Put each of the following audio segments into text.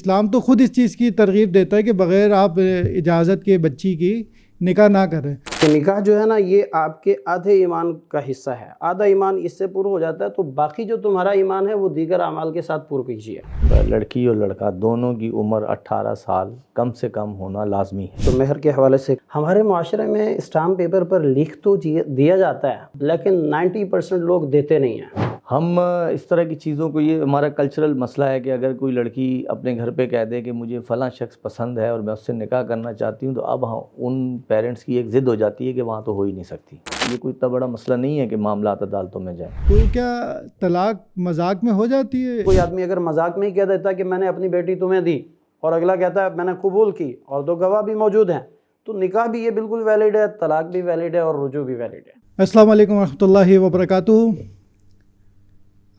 اسلام تو خود اس چیز کی ترغیب دیتا ہے کہ بغیر آپ اجازت کے بچی کی نکاح نہ کریں. کہ نکاح جو ہے نا یہ آپ کے آدھے ایمان کا حصہ ہے. آدھا ایمان اس سے پورا ہو جاتا ہے تو باقی جو تمہارا ایمان ہے وہ دیگر اعمال کے ساتھ پورا کیجیے. لڑکی اور لڑکا دونوں کی عمر 18 سال کم سے کم ہونا لازمی ہے. تو مہر کے حوالے سے ہمارے معاشرے میں اسٹامپ پیپر پر لکھ تو دیا جاتا ہے لیکن 90% لوگ دیتے نہیں ہیں. ہم اس طرح کی چیزوں کو، یہ ہمارا کلچرل مسئلہ ہے کہ اگر کوئی لڑکی اپنے گھر پہ کہہ دے کہ مجھے فلاں شخص پسند ہے اور میں اس سے نکاح کرنا چاہتی ہوں، تو اب ان پیرنٹس کی ایک ضد ہو جاتی ہے کہ وہاں تو ہو ہی نہیں سکتی. یہ کوئی اتنا بڑا مسئلہ نہیں ہے کہ معاملات عدالتوں میں جائیں. تو کیا طلاق مذاق میں ہو جاتی ہے؟ کوئی آدمی اگر مذاق میں ہی کہہ دیتا ہے کہ میں نے اپنی بیٹی تمہیں دی اور اگلا کہتا ہے میں نے قبول کی اور 2 گواہ بھی موجود ہیں، تو نکاح بھی یہ بالکل ویلڈ ہے، طلاق بھی ویلڈ ہے اور رجوع بھی ویلڈ ہے. السلام علیکم ورحمۃ اللہ وبرکاتہ.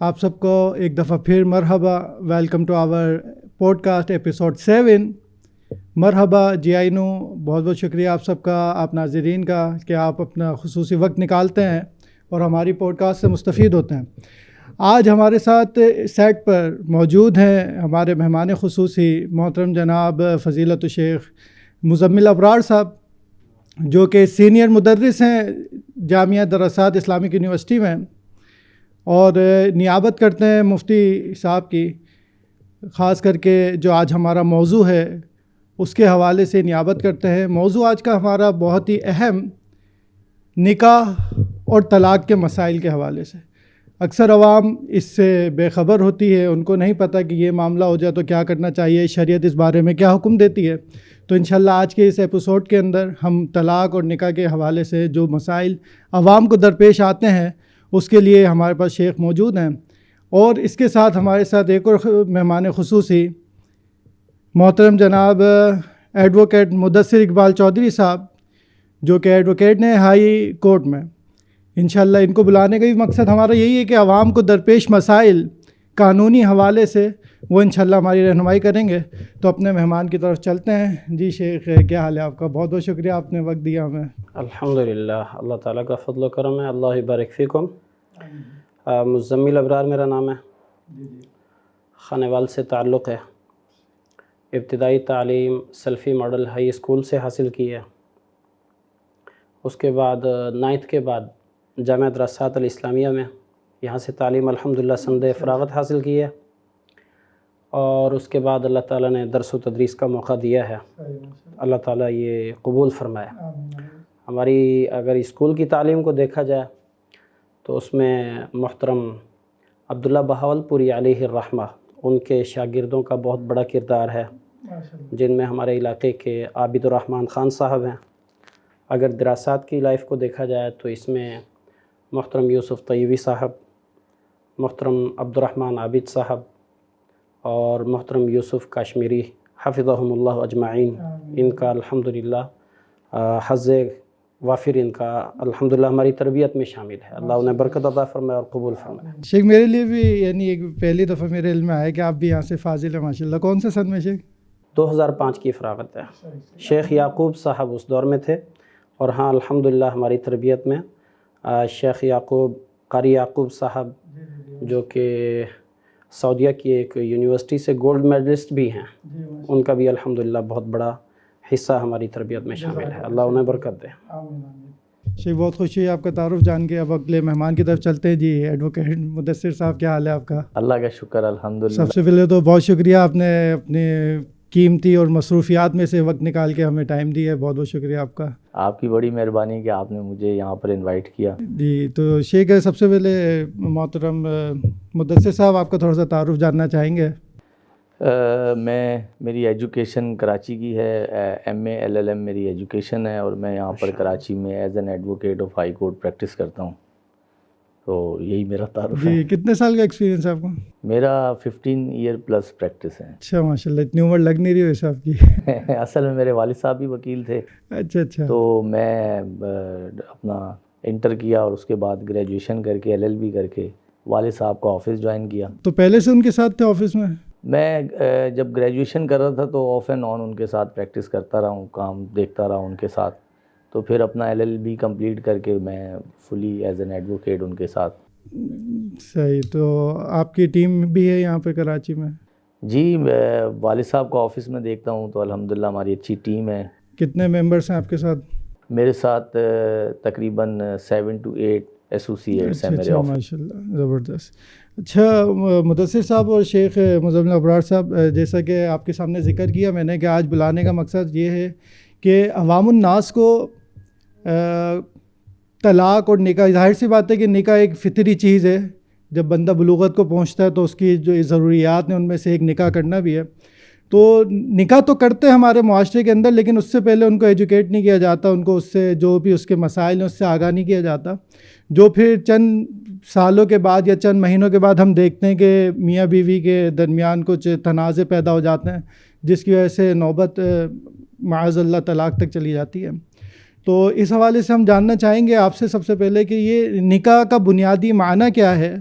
آپ سب کو ایک دفعہ پھر مرحبا. Welcome to our podcast episode 7. مرحبا جی آئی نو. بہت بہت شکریہ آپ سب کا، آپ ناظرین کا، کہ آپ اپنا خصوصی وقت نکالتے ہیں اور ہماری پوڈ کاسٹ سے مستفید ہوتے ہیں. آج ہمارے ساتھ سیٹ پر موجود ہیں ہمارے مہمان خصوصی محترم جناب فضیلت الشیخ مزمل ابرار صاحب، جو کہ سینئر مدرس ہیں جامعہ دراسات اسلامک یونیورسٹی میں اور نیابت کرتے ہیں مفتی صاحب کی. خاص کر کے جو آج ہمارا موضوع ہے اس کے حوالے سے نیابت کرتے ہیں. موضوع آج کا ہمارا بہت ہی اہم نکاح اور طلاق کے مسائل کے حوالے سے. اکثر عوام اس سے بے خبر ہوتی ہے، ان کو نہیں پتہ کہ یہ معاملہ ہو جائے تو کیا کرنا چاہیے، شریعت اس بارے میں کیا حکم دیتی ہے. تو انشاءاللہ آج کے اس ایپیسوڈ کے اندر ہم طلاق اور نکاح کے حوالے سے جو مسائل عوام کو درپیش آتے ہیں اس کے لیے ہمارے پاس شیخ موجود ہیں. اور اس کے ساتھ ہمارے ساتھ ایک اور مہمان خصوصی محترم جناب ایڈوکیٹ مدثر اقبال چودھری صاحب، جو کہ ایڈوکیٹ نے ہائی کورٹ میں. انشاءاللہ ان کو بلانے کا بھی مقصد ہمارا یہی ہے کہ عوام کو درپیش مسائل قانونی حوالے سے وہ انشاءاللہ ہماری رہنمائی کریں گے. تو اپنے مہمان کی طرف چلتے ہیں. جی شیخ، کیا حال ہے آپ کا؟ بہت بہت شکریہ آپ نے وقت دیا ہمیں. الحمدللہ، اللہ تعالیٰ کا فضل و کرم ہے. اللہ بارک فیکم. مزمل ابرار میرا نام ہے، خانوال سے تعلق ہے. ابتدائی تعلیم سلفی ماڈل ہائی اسکول سے حاصل کی ہے. اس کے بعد 9th کے بعد جامعہ دراسات الاسلامیہ میں یہاں سے تعلیم الحمدللہ سند فراغت حاصل کی ہے. اور اس کے بعد اللہ تعالیٰ نے درس و تدریس کا موقع دیا ہے. اللہ تعالیٰ یہ قبول فرمائے. ہماری اگر اسکول کی تعلیم کو دیکھا جائے تو اس میں محترم عبداللہ بہاول پوری علیہ الرحمہ ان کے شاگردوں کا بہت بڑا کردار ہے، جن میں ہمارے علاقے کے عابد الرحمن خان صاحب ہیں. اگر دراسات کی لائف کو دیکھا جائے تو اس میں محترم یوسف طیبی صاحب، محترم عبد الرحمن عابد صاحب اور محترم یوسف کاشمیری حفظہم اللہ اجمعین، ان کا الحمدللہ حظ وافر ان کا الحمدللہ ہماری تربیت میں شامل ہے. اللہ انہیں برکت عطا فرمائے اور قبول فرمائے. شیخ میرے لیے بھی یعنی ایک پہلی دفعہ میرے علم میں آیا کہ آپ بھی یہاں سے فاضل ہیں ماشاءاللہ. کون سے سن میں شیخ؟ 2005 کی فراغت ہے. شیخ یعقوب صاحب اس دور میں تھے. اور ہاں الحمدللہ ہماری تربیت میں شیخ یعقوب، قاری یعقوب صاحب، جو کہ سعودیہ کی ایک یونیورسٹی سے گولڈ میڈلسٹ بھی ہیں، ان کا بھی الحمدللہ بہت بڑا حصہ ہماری تربیت میں شامل ہے. اللہ انہیں برکت دے. شیخ بہت خوشی ہے آپ کا تعارف جان کے. اب اگلے مہمان کی طرف چلتے ہیں. جی ایڈوکیٹ مدثر صاحب، کیا حال ہے آپ کا؟ اللہ کا شکر الحمدللہ. سب سے پہلے تو بہت شکریہ، آپ نے اپنے قیمتی اور مصروفیات میں سے وقت نکال کے ہمیں ٹائم دیا ہے. بہت بہت شکریہ آپ کا. آپ کی بڑی مہربانی کہ آپ نے مجھے یہاں پر انوائٹ کیا. جی تو شیخ سب سے پہلے محترم مدثر صاحب آپ کا تھوڑا سا تعارف جاننا چاہیں گے. میری ایجوکیشن کراچی کی ہے. ایم اے LLM میری ایجوکیشن ہے اور میں یہاں پر کراچی میں as an advocate of high court practice کرتا ہوں. تو یہی میرا تعارف ہے. جی کتنے سال کا ایکسپیرینس ہے آپ کو؟ میرا 15 ایئر پلس پریکٹس ہے. اچھا ماشاءاللہ، اتنی عمر لگ نہیں رہی ویسے آپ کی. اصل میں میرے والد صاحب بھی وکیل تھے. اچھا. تو میں اپنا انٹر کیا اور اس کے بعد گریجویشن کر کے LLB کر کے والد صاحب کا آفس جوائن کیا. تو پہلے سے ان کے ساتھ تھے آفس میں؟ میں جب گریجویشن کر رہا تھا تو آف اینڈ آن ان کے ساتھ پریکٹس کرتا رہا ہوں، کام دیکھتا رہا ان کے ساتھ. تو پھر اپنا LLB کمپلیٹ کر کے میں فلی ایز این ایڈوکیٹ ان کے ساتھ. صحیح. تو آپ کی ٹیم بھی ہے یہاں پہ کراچی میں؟ جی میں والد صاحب کو آفس میں دیکھتا ہوں تو الحمدللہ ہماری اچھی ٹیم ہے. کتنے ممبرس ہیں آپ کے ساتھ؟ میرے ساتھ تقریباً 7 to 8 ایسوسیٹس ہیں میرے آفس. ماشاء اللہ زبردست. اچھا مدثر صاحب اور شیخ مزمل ابرار صاحب، جیسا کہ آپ کے سامنے ذکر کیا میں نے کہ آج بلانے کا مقصد یہ ہے کہ عوام الناس کو طلاق اور نکاح، ظاہر سی بات ہے کہ نکاح ایک فطری چیز ہے، جب بندہ بلوغت کو پہنچتا ہے تو اس کی جو ضروریات ہیں ان میں سے ایک نکاح کرنا بھی ہے. تو نکاح تو کرتے ہیں ہمارے معاشرے کے اندر، لیکن اس سے پہلے ان کو ایجوکیٹ نہیں کیا جاتا، ان کو اس سے جو بھی اس کے مسائل ہیں اس سے آگاہ نہیں کیا جاتا، جو پھر چند سالوں کے بعد یا چند مہینوں کے بعد ہم دیکھتے ہیں کہ میاں بیوی کے درمیان کچھ تنازع پیدا ہو جاتے ہیں، جس کی وجہ سے نوبت معاذ اللہ طلاق تک چلی جاتی ہے. تو اس حوالے سے ہم جاننا چاہیں گے آپ سے سب سے پہلے کہ یہ نکاح کا بنیادی معنی کیا ہے،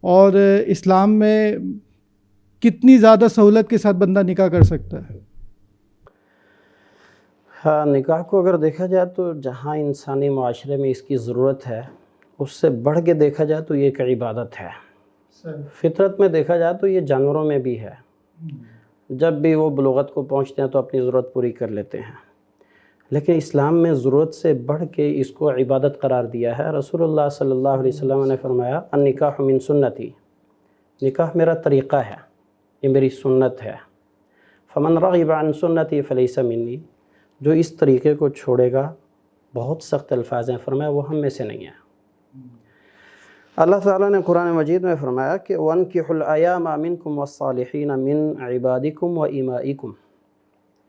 اور اسلام میں کتنی زیادہ سہولت کے ساتھ بندہ نکاح کر سکتا ہے؟ ہاں، نکاح کو اگر دیکھا جائے تو جہاں انسانی معاشرے میں اس کی ضرورت ہے، اس سے بڑھ کے دیکھا جائے تو یہ ایک عبادت ہے. فطرت میں دیکھا جائے تو یہ جانوروں میں بھی ہے، جب بھی وہ بلوغت کو پہنچتے ہیں تو اپنی ضرورت پوری کر لیتے ہیں. لیکن اسلام میں ضرورت سے بڑھ کے اس کو عبادت قرار دیا ہے. رسول اللہ صلی اللہ علیہ وسلم نے فرمایا النکاح من سنتی، نکاح میرا طریقہ ہے، یہ میری سنت ہے. فمن رغب عن سنتی فلیس منی، جو اس طریقے کو چھوڑے گا، بہت سخت الفاظ ہیں، فرمایا وہ ہم میں سے نہیں ہے. اللہ تعالیٰ نے قرآن مجید میں فرمایا کہ وَانْكِحُوا الْأَيَامَ مِنْكُمْ وَالصَّالِحِينَ مِنْ عِبَادِكُمْ وَإِمَائِكُمْ،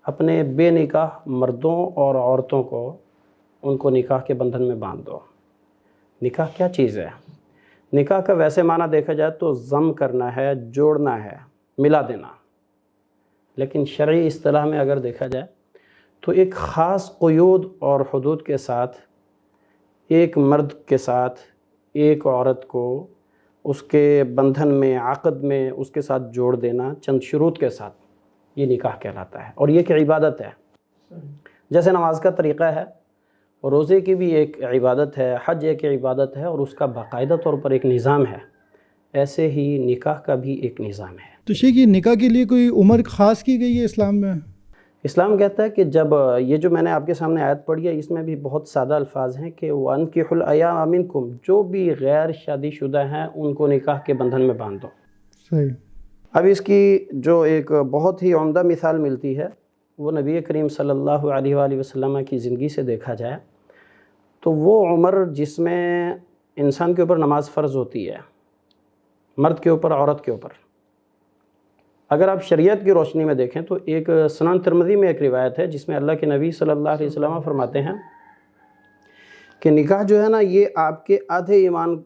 اپنے بے نکاح مردوں اور عورتوں کو ان کو نکاح کے بندھن میں باندھ دو. نکاح کیا چیز ہے؟ نکاح کا ویسے معنی دیکھا جائے تو ضم کرنا ہے، جوڑنا ہے، ملا دینا. لیکن شرعی اصطلاح میں اگر دیکھا جائے تو ایک خاص قیود اور حدود کے ساتھ ایک مرد کے ساتھ ایک عورت کو اس کے بندھن میں، عقد میں اس کے ساتھ جوڑ دینا چند شروط کے ساتھ، یہ نکاح کہلاتا ہے. اور یہ کہ عبادت ہے، جیسے نماز کا طریقہ ہے، روزے کی بھی ایک عبادت ہے، حج ایک عبادت ہے اور اس کا باقاعدہ طور پر ایک نظام ہے، ایسے ہی نکاح کا بھی ایک نظام ہے. تو شیخ یہ نکاح کے لیے کوئی عمر خاص کی گئی ہے اسلام میں؟ اسلام کہتا ہے کہ جب یہ جو میں نے آپ کے سامنے آیت پڑھی ہے، اس میں بھی بہت سادہ الفاظ ہیں کہ وَأَنْكِحُوا الْأَيَامَ مِنْكُمْ، جو بھی غیر شادی شدہ ہیں ان کو نکاح کے بندھن میں باندھ دو. صحیح. اب اس کی جو ایک بہت ہی عمدہ مثال ملتی ہے وہ نبی کریم صلی اللہ علیہ وآلہ وسلم کی زندگی سے دیکھا جائے تو وہ عمر جس میں انسان کے اوپر نماز فرض ہوتی ہے، مرد کے اوپر، عورت کے اوپر. اگر آپ شریعت کی روشنی میں دیکھیں تو ایک سنن ترمذی میں ایک روایت ہے جس میں اللہ کے نبی صلی اللہ علیہ وسلم فرماتے ہیں کہ نکاح جو ہے نا، یہ آپ کے آدھے ایمان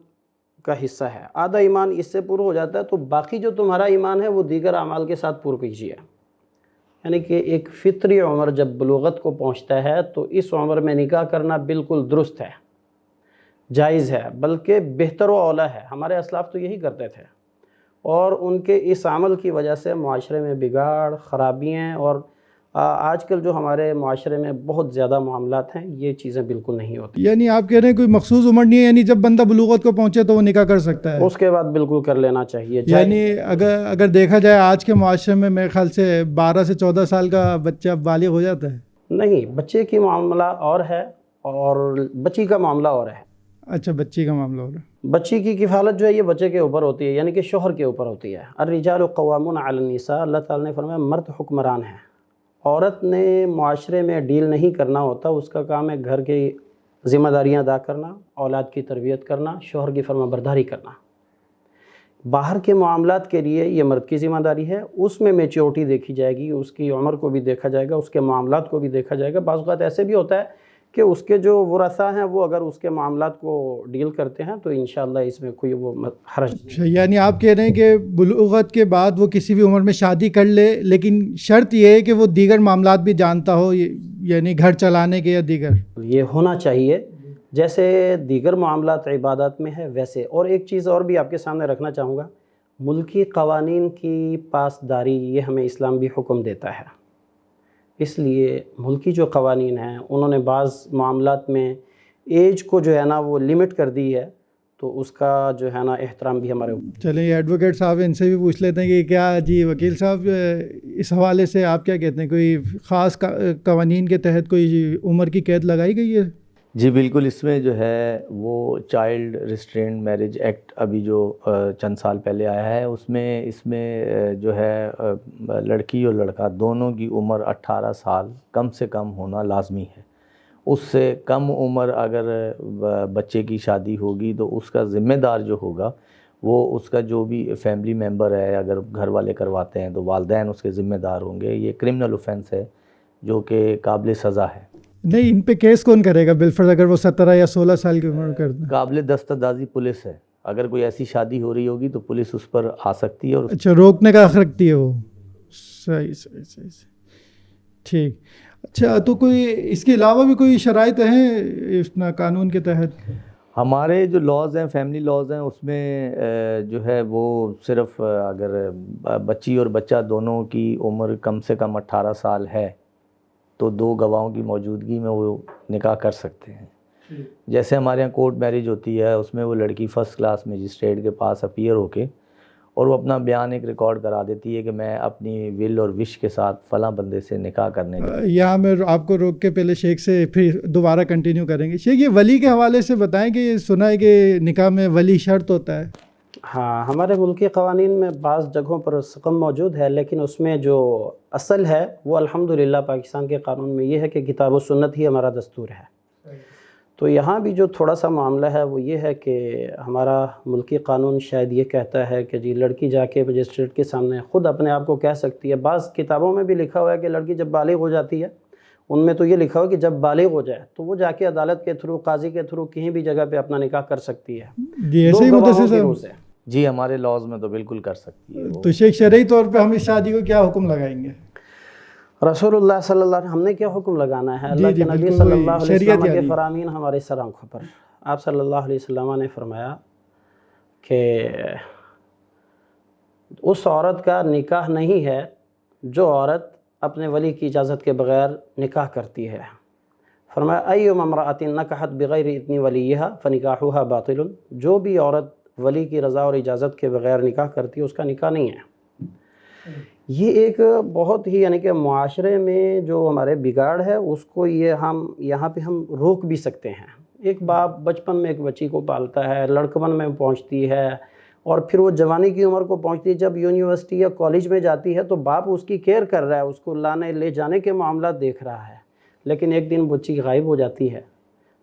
کا حصہ ہے. آدھا ایمان اس سے پورا ہو جاتا ہے تو باقی جو تمہارا ایمان ہے وہ دیگر اعمال کے ساتھ پورا کیجیے. یعنی کہ ایک فطری عمر جب بلوغت کو پہنچتا ہے تو اس عمر میں نکاح کرنا بالکل درست ہے، جائز ہے، بلکہ بہتر و اولیٰ ہے. ہمارے اسلاف تو یہی کرتے تھے، اور ان کے اس عمل کی وجہ سے معاشرے میں بگاڑ، خرابیاں، اور آج کل جو ہمارے معاشرے میں بہت زیادہ معاملات ہیں، یہ چیزیں بالکل نہیں ہوتی. یعنی آپ کہہ رہے ہیں کوئی مخصوص عمر نہیں ہے، یعنی جب بندہ بلوغت کو پہنچے تو وہ نکاح کر سکتا ہے، اس کے بعد بالکل کر لینا چاہیے. یعنی اگر دیکھا جائے آج کے معاشرے میں میرے خیال سے 12 سے 14 سال کا بچہ بالغ ہو جاتا ہے. نہیں، بچے کی معاملہ اور ہے اور بچی کا معاملہ اور ہے. اچھا، بچی کا معاملہ ہو رہا ہے. بچی کی کفالت جو ہے یہ بچے کے اوپر ہوتی ہے، یعنی کہ شوہر کے اوپر ہوتی ہے. الرجال قوامون علی النساء، اللہ تعالیٰ نے فرمایا مرد حکمران ہیں. عورت نے معاشرے میں ڈیل نہیں کرنا ہوتا، اس کا کام ہے گھر کی ذمہ داریاں ادا کرنا، اولاد کی تربیت کرنا، شوہر کی فرما برداری کرنا. باہر کے معاملات کے لیے یہ مرد کی ذمہ داری ہے، اس میں میچورٹی دیکھی جائے گی، اس کی عمر کو بھی دیکھا جائے گا، اس کے معاملات کو بھی دیکھا جائے گا. بعض اوقات ایسے بھی ہوتا ہے کہ اس کے جو ورثاء ہیں وہ اگر اس کے معاملات کو ڈیل کرتے ہیں تو انشاءاللہ اس میں کوئی وہ حرج نہیں. یعنی آپ کہہ رہے ہیں کہ بلوغت کے بعد وہ کسی بھی عمر میں شادی کر لے، لیکن شرط یہ ہے کہ وہ دیگر معاملات بھی جانتا ہو، یعنی گھر چلانے کے یا دیگر. یہ ہونا چاہیے جیسے دیگر معاملات عبادات میں ہے ویسے. اور ایک چیز اور بھی آپ کے سامنے رکھنا چاہوں گا، ملکی قوانین کی پاسداری یہ ہمیں اسلام بھی حکم دیتا ہے. اس لیے ملکی جو قوانین ہیں انہوں نے بعض معاملات میں ایج کو جو ہے نا وہ لمٹ کر دی ہے، تو اس کا جو ہے نا احترام بھی ہمارے اوپر. چلیں یہ ایڈوکیٹ صاحب ان سے بھی پوچھ لیتے ہیں کہ کیا جی وکیل صاحب اس حوالے سے آپ کیا کہتے ہیں, کوئی خاص قوانین کے تحت کوئی عمر کی قید لگائی گئی ہے؟ جی بالکل, اس میں جو ہے وہ چائلڈ ریسٹرینڈ میرج ایکٹ ابھی جو چند سال پہلے آیا ہے, اس میں جو ہے لڑکی اور لڑکا دونوں کی عمر 18 سال کم سے کم ہونا لازمی ہے. اس سے کم عمر اگر بچے کی شادی ہوگی تو اس کا ذمہ دار جو ہوگا وہ اس کا جو بھی فیملی ممبر ہے, اگر گھر والے کرواتے ہیں تو والدین اس کے ذمہ دار ہوں گے. یہ کرمنل اوفینس ہے جو کہ قابل سزا ہے. نہیں, ان پہ کیس کون کرے گا بالفرض اگر وہ 17 یا 16 سال کی عمر کر دیں؟ قابل دستاندازی پولیس ہے. اگر کوئی ایسی شادی ہو رہی ہوگی تو پولیس اس پر آ سکتی ہے اور اچھا, روکنے کا حق رکھتی ہے وہ. صحیح ٹھیک. اچھا, تو کوئی اس کے علاوہ بھی کوئی شرائط ہیں اس قانون کے تحت؟ ہمارے جو لاز ہیں, فیملی لاز ہیں, اس میں جو ہے وہ صرف اگر بچی اور بچہ دونوں کی عمر کم سے کم 18 سال ہے تو 2 گواہوں کی موجودگی میں وہ نکاح کر سکتے ہیں. جیسے ہمارے یہاں کورٹ میرج ہوتی ہے, اس میں وہ لڑکی فرسٹ کلاس مجسٹریٹ کے پاس اپیئر ہو کے اور وہ اپنا بیان ایک ریکارڈ کرا دیتی ہے کہ میں اپنی ول اور وش کے ساتھ فلاں بندے سے نکاح کرنے کا. یہاں میں آپ کو روک کے پہلے شیخ سے پھر دوبارہ کنٹینیو کریں گے. شیخ, یہ ولی کے حوالے سے بتائیں کہ یہ سنا ہے کہ نکاح میں ولی شرط ہوتا ہے. ہاں, ہمارے ملکی قوانین میں بعض جگہوں پر رقم موجود ہے, لیکن اس میں جو اصل ہے وہ الحمدللہ پاکستان کے قانون میں یہ ہے کہ کتاب و سنت ہی ہمارا دستور ہے. تو یہاں بھی جو تھوڑا سا معاملہ ہے وہ یہ ہے کہ ہمارا ملکی قانون شاید یہ کہتا ہے کہ جی لڑکی جا کے مجسٹریٹ کے سامنے خود اپنے آپ کو کہہ سکتی ہے. بعض کتابوں میں بھی لکھا ہوا ہے کہ لڑکی جب بالغ ہو جاتی ہے, ان میں تو یہ لکھا ہوا کہ جب بالغ ہو جائے تو وہ جا کے عدالت کے تھرو, قاضی کے تھرو کہیں بھی جگہ پہ اپنا نکاح کر سکتی ہے. جی ایسے ہی مدثر صاحب؟ جی ہمارے لاز میں تو بالکل کر سکتی ہے. تو شیخ شرعی طور پہ ہم اس شادی کو کیا حکم لگائیں گے؟ رسول اللہ صلی اللہ علیہ وسلم, ہم نے کیا حکم لگانا ہے؟ اللہ کے نبی صلی اللہ علیہ وسلم کے فرامین ہمارے سر آنکھوں پر. آپ صلی اللہ علیہ وسلم نے فرمایا کہ اس عورت کا نکاح نہیں ہے جو عورت اپنے ولی کی اجازت کے بغیر نکاح کرتی ہے. فرمایا ایما امرأۃ نکحت بغیر اذن ولیہا فنکاحها باطل, جو بھی عورت ولی کی رضا اور اجازت کے بغیر نکاح کرتی ہے اس کا نکاح نہیں ہے. یہ ایک بہت ہی یعنی کہ معاشرے میں جو ہمارے بگاڑ ہے اس کو یہ ہم یہاں پہ ہم روک بھی سکتے ہیں. ایک باپ بچپن میں ایک بچی کو پالتا ہے, لڑکپن میں پہنچتی ہے اور پھر وہ جوانی کی عمر کو پہنچتی ہے, جب یونیورسٹی یا کالج میں جاتی ہے تو باپ اس کی کیئر کر رہا ہے, اس کو لانے لے جانے کے معاملات دیکھ رہا ہے. لیکن ایک دن بچی غائب ہو جاتی ہے,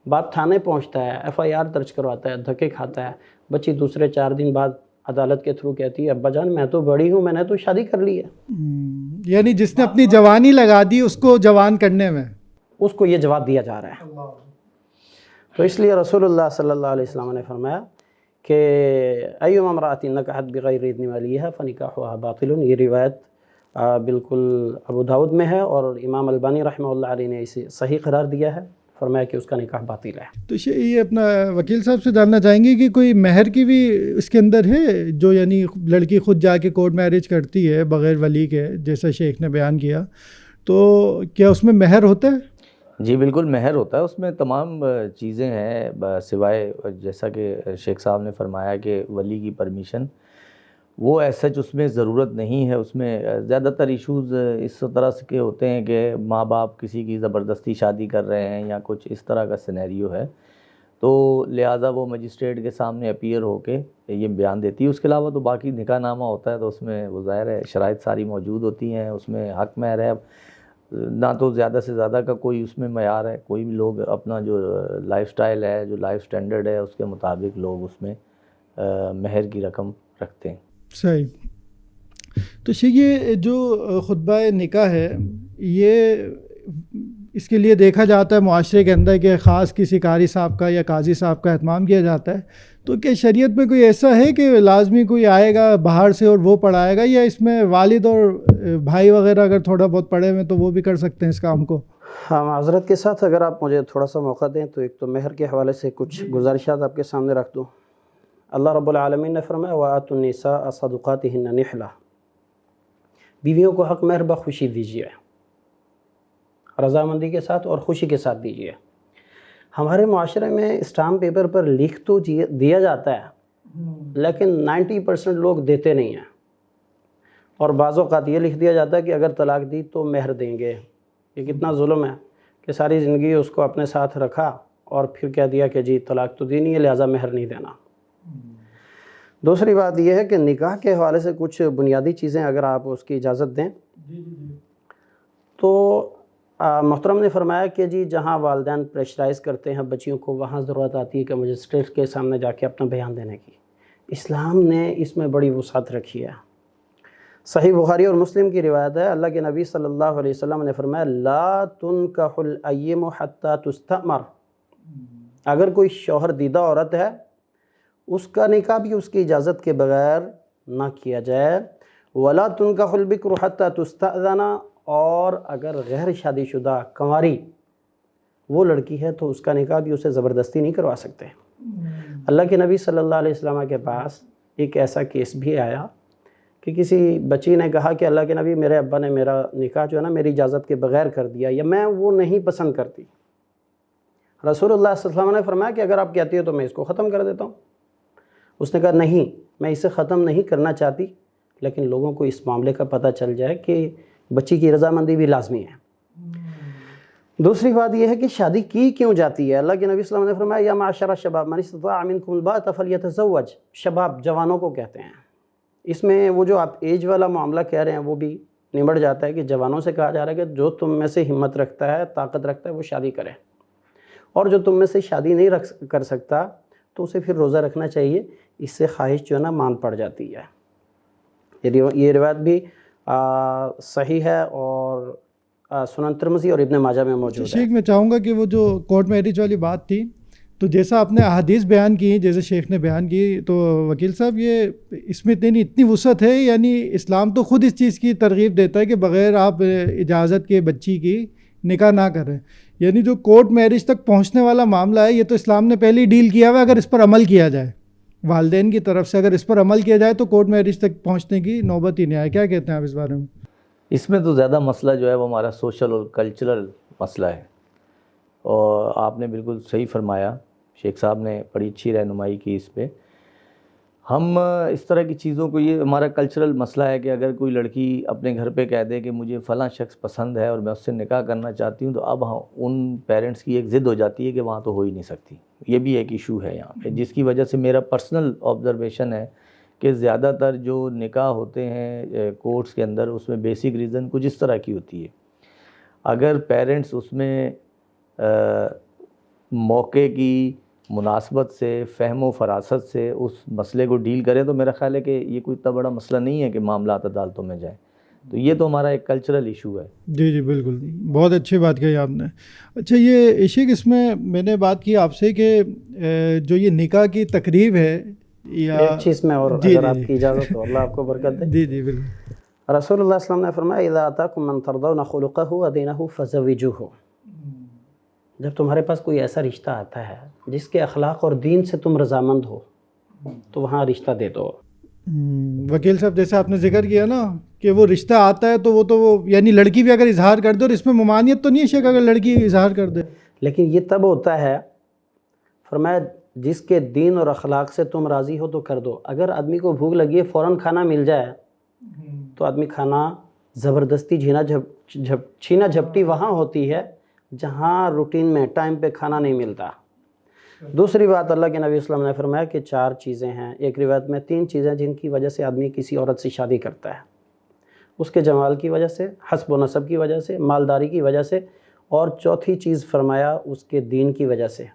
باپ تھانے پہنچتا ہے, FIR درج کرواتا ہے, دھکے کھاتا ہے. بچی دوسرے 4 دن بعد عدالت کے تھرو کہتی ہے ابا جان میں تو بڑی ہوں, میں نے تو شادی کر لی ہے. یعنی جس نے اپنی جوانی لگا دی اس کو جوان کرنے میں اس کو یہ جواب دیا جا رہا ہے. تو اس لیے رسول اللہ صلی اللہ علیہ وسلم نے فرمایا کہ ایما امرأۃ نکحت بغیر اذن ولیہا فنکاحها باطل. یہ روایت بالکل ابو داؤد میں ہے اور امام البانی رحمہ اللہ علیہ نے اسے صحیح قرار دیا ہے, فرمایا کہ اس کا نکاح باطل ہے. تو یہ اپنا وکیل صاحب سے جاننا چاہیں گے کہ کوئی مہر کی بھی اس کے اندر ہے, جو یعنی لڑکی خود جا کے کورٹ میرج کرتی ہے بغیر ولی کے, جیسا شیخ نے بیان کیا, تو کیا اس میں مہر ہوتا ہے؟ جی بالکل مہر ہوتا ہے, اس میں تمام چیزیں ہیں سوائے جیسا کہ شیخ صاحب نے فرمایا کہ ولی کی پرمیشن, وہ ایسا اس میں ضرورت نہیں ہے. اس میں زیادہ تر ایشوز اس طرح سے کے ہوتے ہیں کہ ماں باپ کسی کی زبردستی شادی کر رہے ہیں یا کچھ اس طرح کا سینیریو ہے, تو لہٰذا وہ مجسٹریٹ کے سامنے اپیئر ہو کے یہ بیان دیتی ہے. اس کے علاوہ تو باقی نکاح نامہ ہوتا ہے تو اس میں وہ ظاہر ہے شرائط ساری موجود ہوتی ہیں, اس میں حق مہر ہے, نہ تو زیادہ سے زیادہ کا کوئی اس میں معیار ہے. کوئی بھی لوگ اپنا جو لائف سٹائل ہے, جو لائف سٹینڈرڈ ہے, اس کے مطابق لوگ اس میں مہر کی رقم رکھتے ہیں. صحیح. تو یہ جو خطبہ نکاح ہے, یہ اس کے لیے دیکھا جاتا ہے معاشرے کے اندر کہ خاص کسی قاری صاحب کا یا قاضی صاحب کا اہتمام کیا جاتا ہے, تو کیا شریعت میں کوئی ایسا ہے کہ لازمی کوئی آئے گا باہر سے اور وہ پڑھائے گا, یا اس میں والد اور بھائی وغیرہ اگر تھوڑا بہت پڑھے ہوئے تو وہ بھی کر سکتے ہیں اس کام کو؟ ہاں, معذرت کے ساتھ اگر آپ مجھے تھوڑا سا موقع دیں تو ایک تو مہر کے حوالے سے کچھ گزارشات آپ کے سامنے رکھ دوں. اللہ رب العالمین نے فرمایا وَآتُوا النِّسَاءَ صَدُقَاتِهِنَّ نِحْلَةً, بیویوں کو حق مہر بخوشی دیجیے, رضامندی کے ساتھ اور خوشی کے ساتھ دیجیے. ہمارے معاشرے میں اسٹامپ پیپر پر لکھ تو دیا جاتا ہے لیکن 90% لوگ دیتے نہیں ہیں، اور بعض اوقات یہ لکھ دیا جاتا ہے کہ اگر طلاق دی تو مہر دیں گے۔ یہ کتنا ظلم ہے کہ ساری زندگی اس کو اپنے ساتھ رکھا اور پھر کہہ دیا کہ جی طلاق تو دی نہیں ہے لہٰذا مہر نہیں دینا۔ دوسری بات یہ ہے کہ نکاح کے حوالے سے کچھ بنیادی چیزیں اگر آپ اس کی اجازت دیں تو محترم نے فرمایا کہ جی جہاں والدین پریشرائز کرتے ہیں بچیوں کو وہاں ضرورت آتی ہے کہ مجسٹریٹ کے سامنے جا کے اپنا بیان دینے کی۔ اسلام نے اس میں بڑی وسعت رکھی ہے۔ صحیح بخاری اور مسلم کی روایت ہے، اللہ کے نبی صلی اللہ علیہ وسلم نے فرمایا لا تنکح الایم حتی تستأمر، اگر کوئی شوہر دیدہ عورت ہے اس کا نکاح بھی اس کی اجازت کے بغیر نہ کیا جائے۔ ولا تنکح البکر حتی تستأذن، اور اگر غیر شادی شدہ کنواری وہ لڑکی ہے تو اس کا نکاح بھی اسے زبردستی نہیں کروا سکتے۔ اللہ کے نبی صلی اللہ علیہ وسلم کے پاس ایک ایسا کیس بھی آیا کہ کسی بچی نے کہا کہ اللہ کے نبی میرے ابا نے میرا نکاح جو ہے نا میری اجازت کے بغیر کر دیا، یا میں وہ نہیں پسند کرتی۔ رسول اللہ صلی اللہ علیہ وسلم نے فرمایا کہ اگر آپ کہتی ہو تو میں اس کو ختم کر دیتا ہوں۔ اس نے کہا نہیں، میں اسے ختم نہیں کرنا چاہتی، لیکن لوگوں کو اس معاملے کا پتہ چل جائے کہ بچی کی رضامندی بھی لازمی ہے۔ دوسری بات یہ ہے کہ شادی کی کیوں جاتی ہے؟ اللہ کے نبی صلی اللہ علیہ وسلم نے فرمایا یا معاشر الشباب من استطاع منکم الباءۃ فلیتزوج، شباب جوانوں کو کہتے ہیں۔ اس میں وہ جو آپ ایج والا معاملہ کہہ رہے ہیں وہ بھی نمٹ جاتا ہے کہ جوانوں سے کہا جا رہا ہے کہ جو تم میں سے ہمت رکھتا ہے، طاقت رکھتا ہے، وہ شادی کرے، اور جو تم میں سے شادی نہیں کر سکتا تو اسے پھر روزہ رکھنا چاہیے، اس سے خواہش جو ہے نا مان پڑ جاتی ہے۔ یہ روایت بھی صحیح ہے اور سنن ترمذی اور ابن ماجہ میں موجود ہے۔ شیخ میں چاہوں گا کہ وہ جو کورٹ میرج والی بات تھی، تو جیسا آپ نے احادیث بیان کی، جیسے شیخ نے بیان کی، تو وکیل صاحب یہ اس میں اتنی وسعت ہے، یعنی اسلام تو خود اس چیز کی ترغیب دیتا ہے کہ بغیر آپ اجازت کے بچی کی نکاح نہ کریں، یعنی جو کورٹ میرج تک پہنچنے والا معاملہ ہے یہ تو اسلام نے پہلے ہی ڈیل کیا ہوا ہے۔ اگر اس پر عمل کیا جائے والدین کی طرف سے، اگر اس پر عمل کیا جائے تو کورٹ میرج تک پہنچنے کی نوبت ہی نہیں آئے۔ کیا کہتے ہیں آپ اس بارے میں؟ اس میں تو زیادہ مسئلہ جو ہے وہ ہمارا سوشل اور کلچرل مسئلہ ہے، اور آپ نے بالکل صحیح فرمایا، شیخ صاحب نے بڑی اچھی رہنمائی کی اس پہ۔ ہم اس طرح کی چیزوں کو، یہ ہمارا کلچرل مسئلہ ہے کہ اگر کوئی لڑکی اپنے گھر پہ کہہ دے کہ مجھے فلاں شخص پسند ہے اور میں اس سے نکاح کرنا چاہتی ہوں، تو اب ان پیرنٹس کی ایک ضد ہو جاتی ہے کہ وہاں تو ہو ہی نہیں سکتی۔ یہ بھی ایک ایشو ہے یہاں پہ، جس کی وجہ سے میرا پرسنل آبزرویشن ہے کہ زیادہ تر جو نکاح ہوتے ہیں کورٹس کے اندر، اس میں بیسک ریزن کچھ اس طرح کی ہوتی ہے۔ اگر پیرنٹس اس میں موقع کی مناسبت سے، فہم و فراست سے اس مسئلے کو ڈیل کریں تو میرا خیال ہے کہ یہ کوئی اتنا بڑا مسئلہ نہیں ہے کہ معاملات عدالتوں میں جائیں۔ تو یہ تو ہمارا ایک کلچرل ایشو ہے۔ جی جی بالکل، بہت اچھی بات کہی آپ نے۔ اچھا یہ عشق، اس میں نے بات کی آپ سے کہ جو یہ نکاح کی تقریب ہے، یا ایک چیز میں اور اگر آپ کی اجازت ہو، اللہ آپ کو برکت دے۔ جی جی بالکل۔ رسول اللہ صلی اللہ علیہ وسلم نے فرمایا اذا اتاکم من ترضون خلقہ ودینہ فزوجوہ، جب تمہارے پاس کوئی ایسا رشتہ آتا ہے جس کے اخلاق اور دین سے تم رضامند ہو تو وہاں رشتہ دے دو۔ وکیل صاحب جیسے آپ نے ذکر کیا نا کہ وہ رشتہ آتا ہے تو وہ یعنی لڑکی بھی اگر اظہار کر دے، اور اس میں ممانعت تو نہیں ہے شیخ اگر لڑکی اظہار کر دے؟ لیکن یہ تب ہوتا ہے، فرمایا جس کے دین اور اخلاق سے تم راضی ہو تو کر دو۔ اگر آدمی کو بھوک لگی ہے فوراً کھانا مل جائے تو آدمی کھانا زبردستی چھینا جھپٹی وہاں ہوتی ہے جہاں روٹین میں ٹائم پہ کھانا نہیں ملتا۔ دوسری بات، اللہ کے نبی صلی اللہ علیہ وسلم نے فرمایا کہ 4 چیزیں ہیں، ایک روایت میں 3 چیزیں جن کی وجہ سے آدمی کسی عورت سے شادی کرتا ہے، اس کے جمال کی وجہ سے، حسب و نسب کی وجہ سے، مالداری کی وجہ سے، اور چوتھی چیز فرمایا اس کے دین کی وجہ سے۔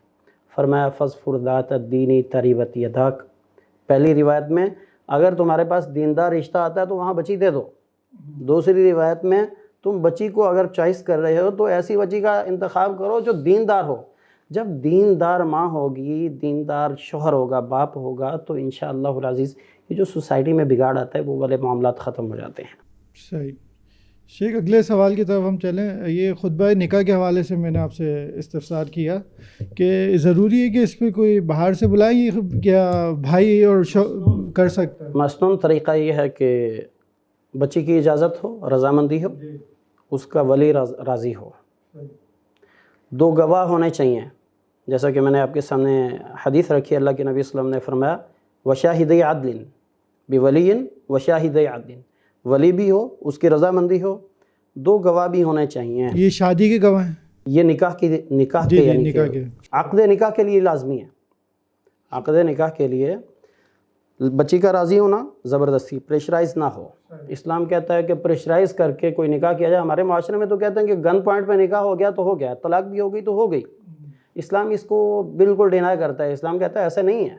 فرمایا فَاظْفَرْ ذَاتَ الدِّینِ تَرِبَتْ یَدَاکَ، پہلی روایت میں اگر تمہارے پاس دیندار رشتہ آتا ہے تو وہاں بچی دے دو۔ دوسری روایت میں تم بچی کو اگر چوائس کر رہے ہو تو ایسی بچی کا انتخاب کرو جو دیندار ہو۔ جب دیندار ماں ہوگی، دیندار شوہر ہوگا، باپ ہوگا، تو انشاءاللہ العزیز یہ جو سوسائٹی میں بگاڑ آتا ہے وہ والے معاملات ختم ہو جاتے ہیں۔ صحیح۔ شیخ اگلے سوال کی طرف ہم چلیں۔ یہ خطبہ نکاح کے حوالے سے میں نے آپ سے استفسار کیا کہ ضروری ہے کہ اس پہ کوئی باہر سے بلائیں، کیا بھائی اور کر سکتا ہے؟ مثلاً طریقہ یہ ہے کہ بچی کی اجازت ہو، رضامندی ہو، اس کا ولی راضی ہو، 2 گواہ ہونے چاہیے، جیسا کہ میں نے آپ کے سامنے حدیث رکھی، اللہ کے نبی صلی اللہ علیہ وسلم نے فرمایا وشاہدی عدل بولی وشاہدی عدل، ولی بھی ہو، اس کی رضامندی ہو، 2 گواہ بھی ہونے چاہیے. یہ شادی کے گواہ ہیں؟ یہ نکاح کے یعنی نکاح کے عقد نکاح کے لیے لازمی ہے. عقد نکاح کے لیے بچی کا راضی ہونا، زبردستی، پریشرائز نہ ہو. اسلام کہتا ہے کہ پریشرائز کر کے کوئی نکاح کیا جائے. ہمارے معاشرے میں تو کہتے ہیں کہ گن پوائنٹ پہ نکاح ہو گیا تو ہو گیا، طلاق بھی ہو گئی تو ہو گئی. اسلام اس کو بالکل ڈینائی کرتا ہے. اسلام کہتا ہے ایسا نہیں ہے.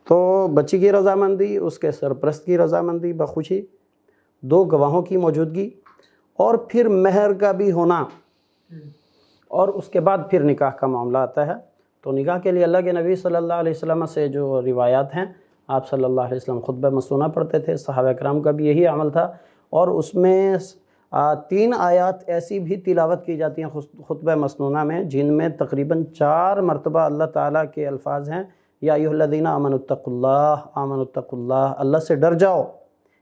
تو بچی کی رضامندی، اس کے سرپرست کی رضامندی بخوشی، 2 گواہوں کی موجودگی، اور پھر مہر کا بھی ہونا، اور اس کے بعد پھر نکاح کا معاملہ آتا ہے. تو نکاح کے لیے اللہ کے نبی صلی اللہ علیہ وسلم سے جو روایات ہیں، آپ صلی اللہ علیہ وسلم خطبہ مسنونہ پڑھتے تھے، صحابہ کرام کا بھی یہی عمل تھا. اور اس میں 3 آیات ایسی بھی تلاوت کی جاتی ہیں خطبہ مسنونہ میں، جن میں تقریباً 4 مرتبہ اللہ تعالیٰ کے الفاظ ہیں، یا ایھا الذین آمنوا اتقوا اللہ، اللہ سے ڈر جاؤ.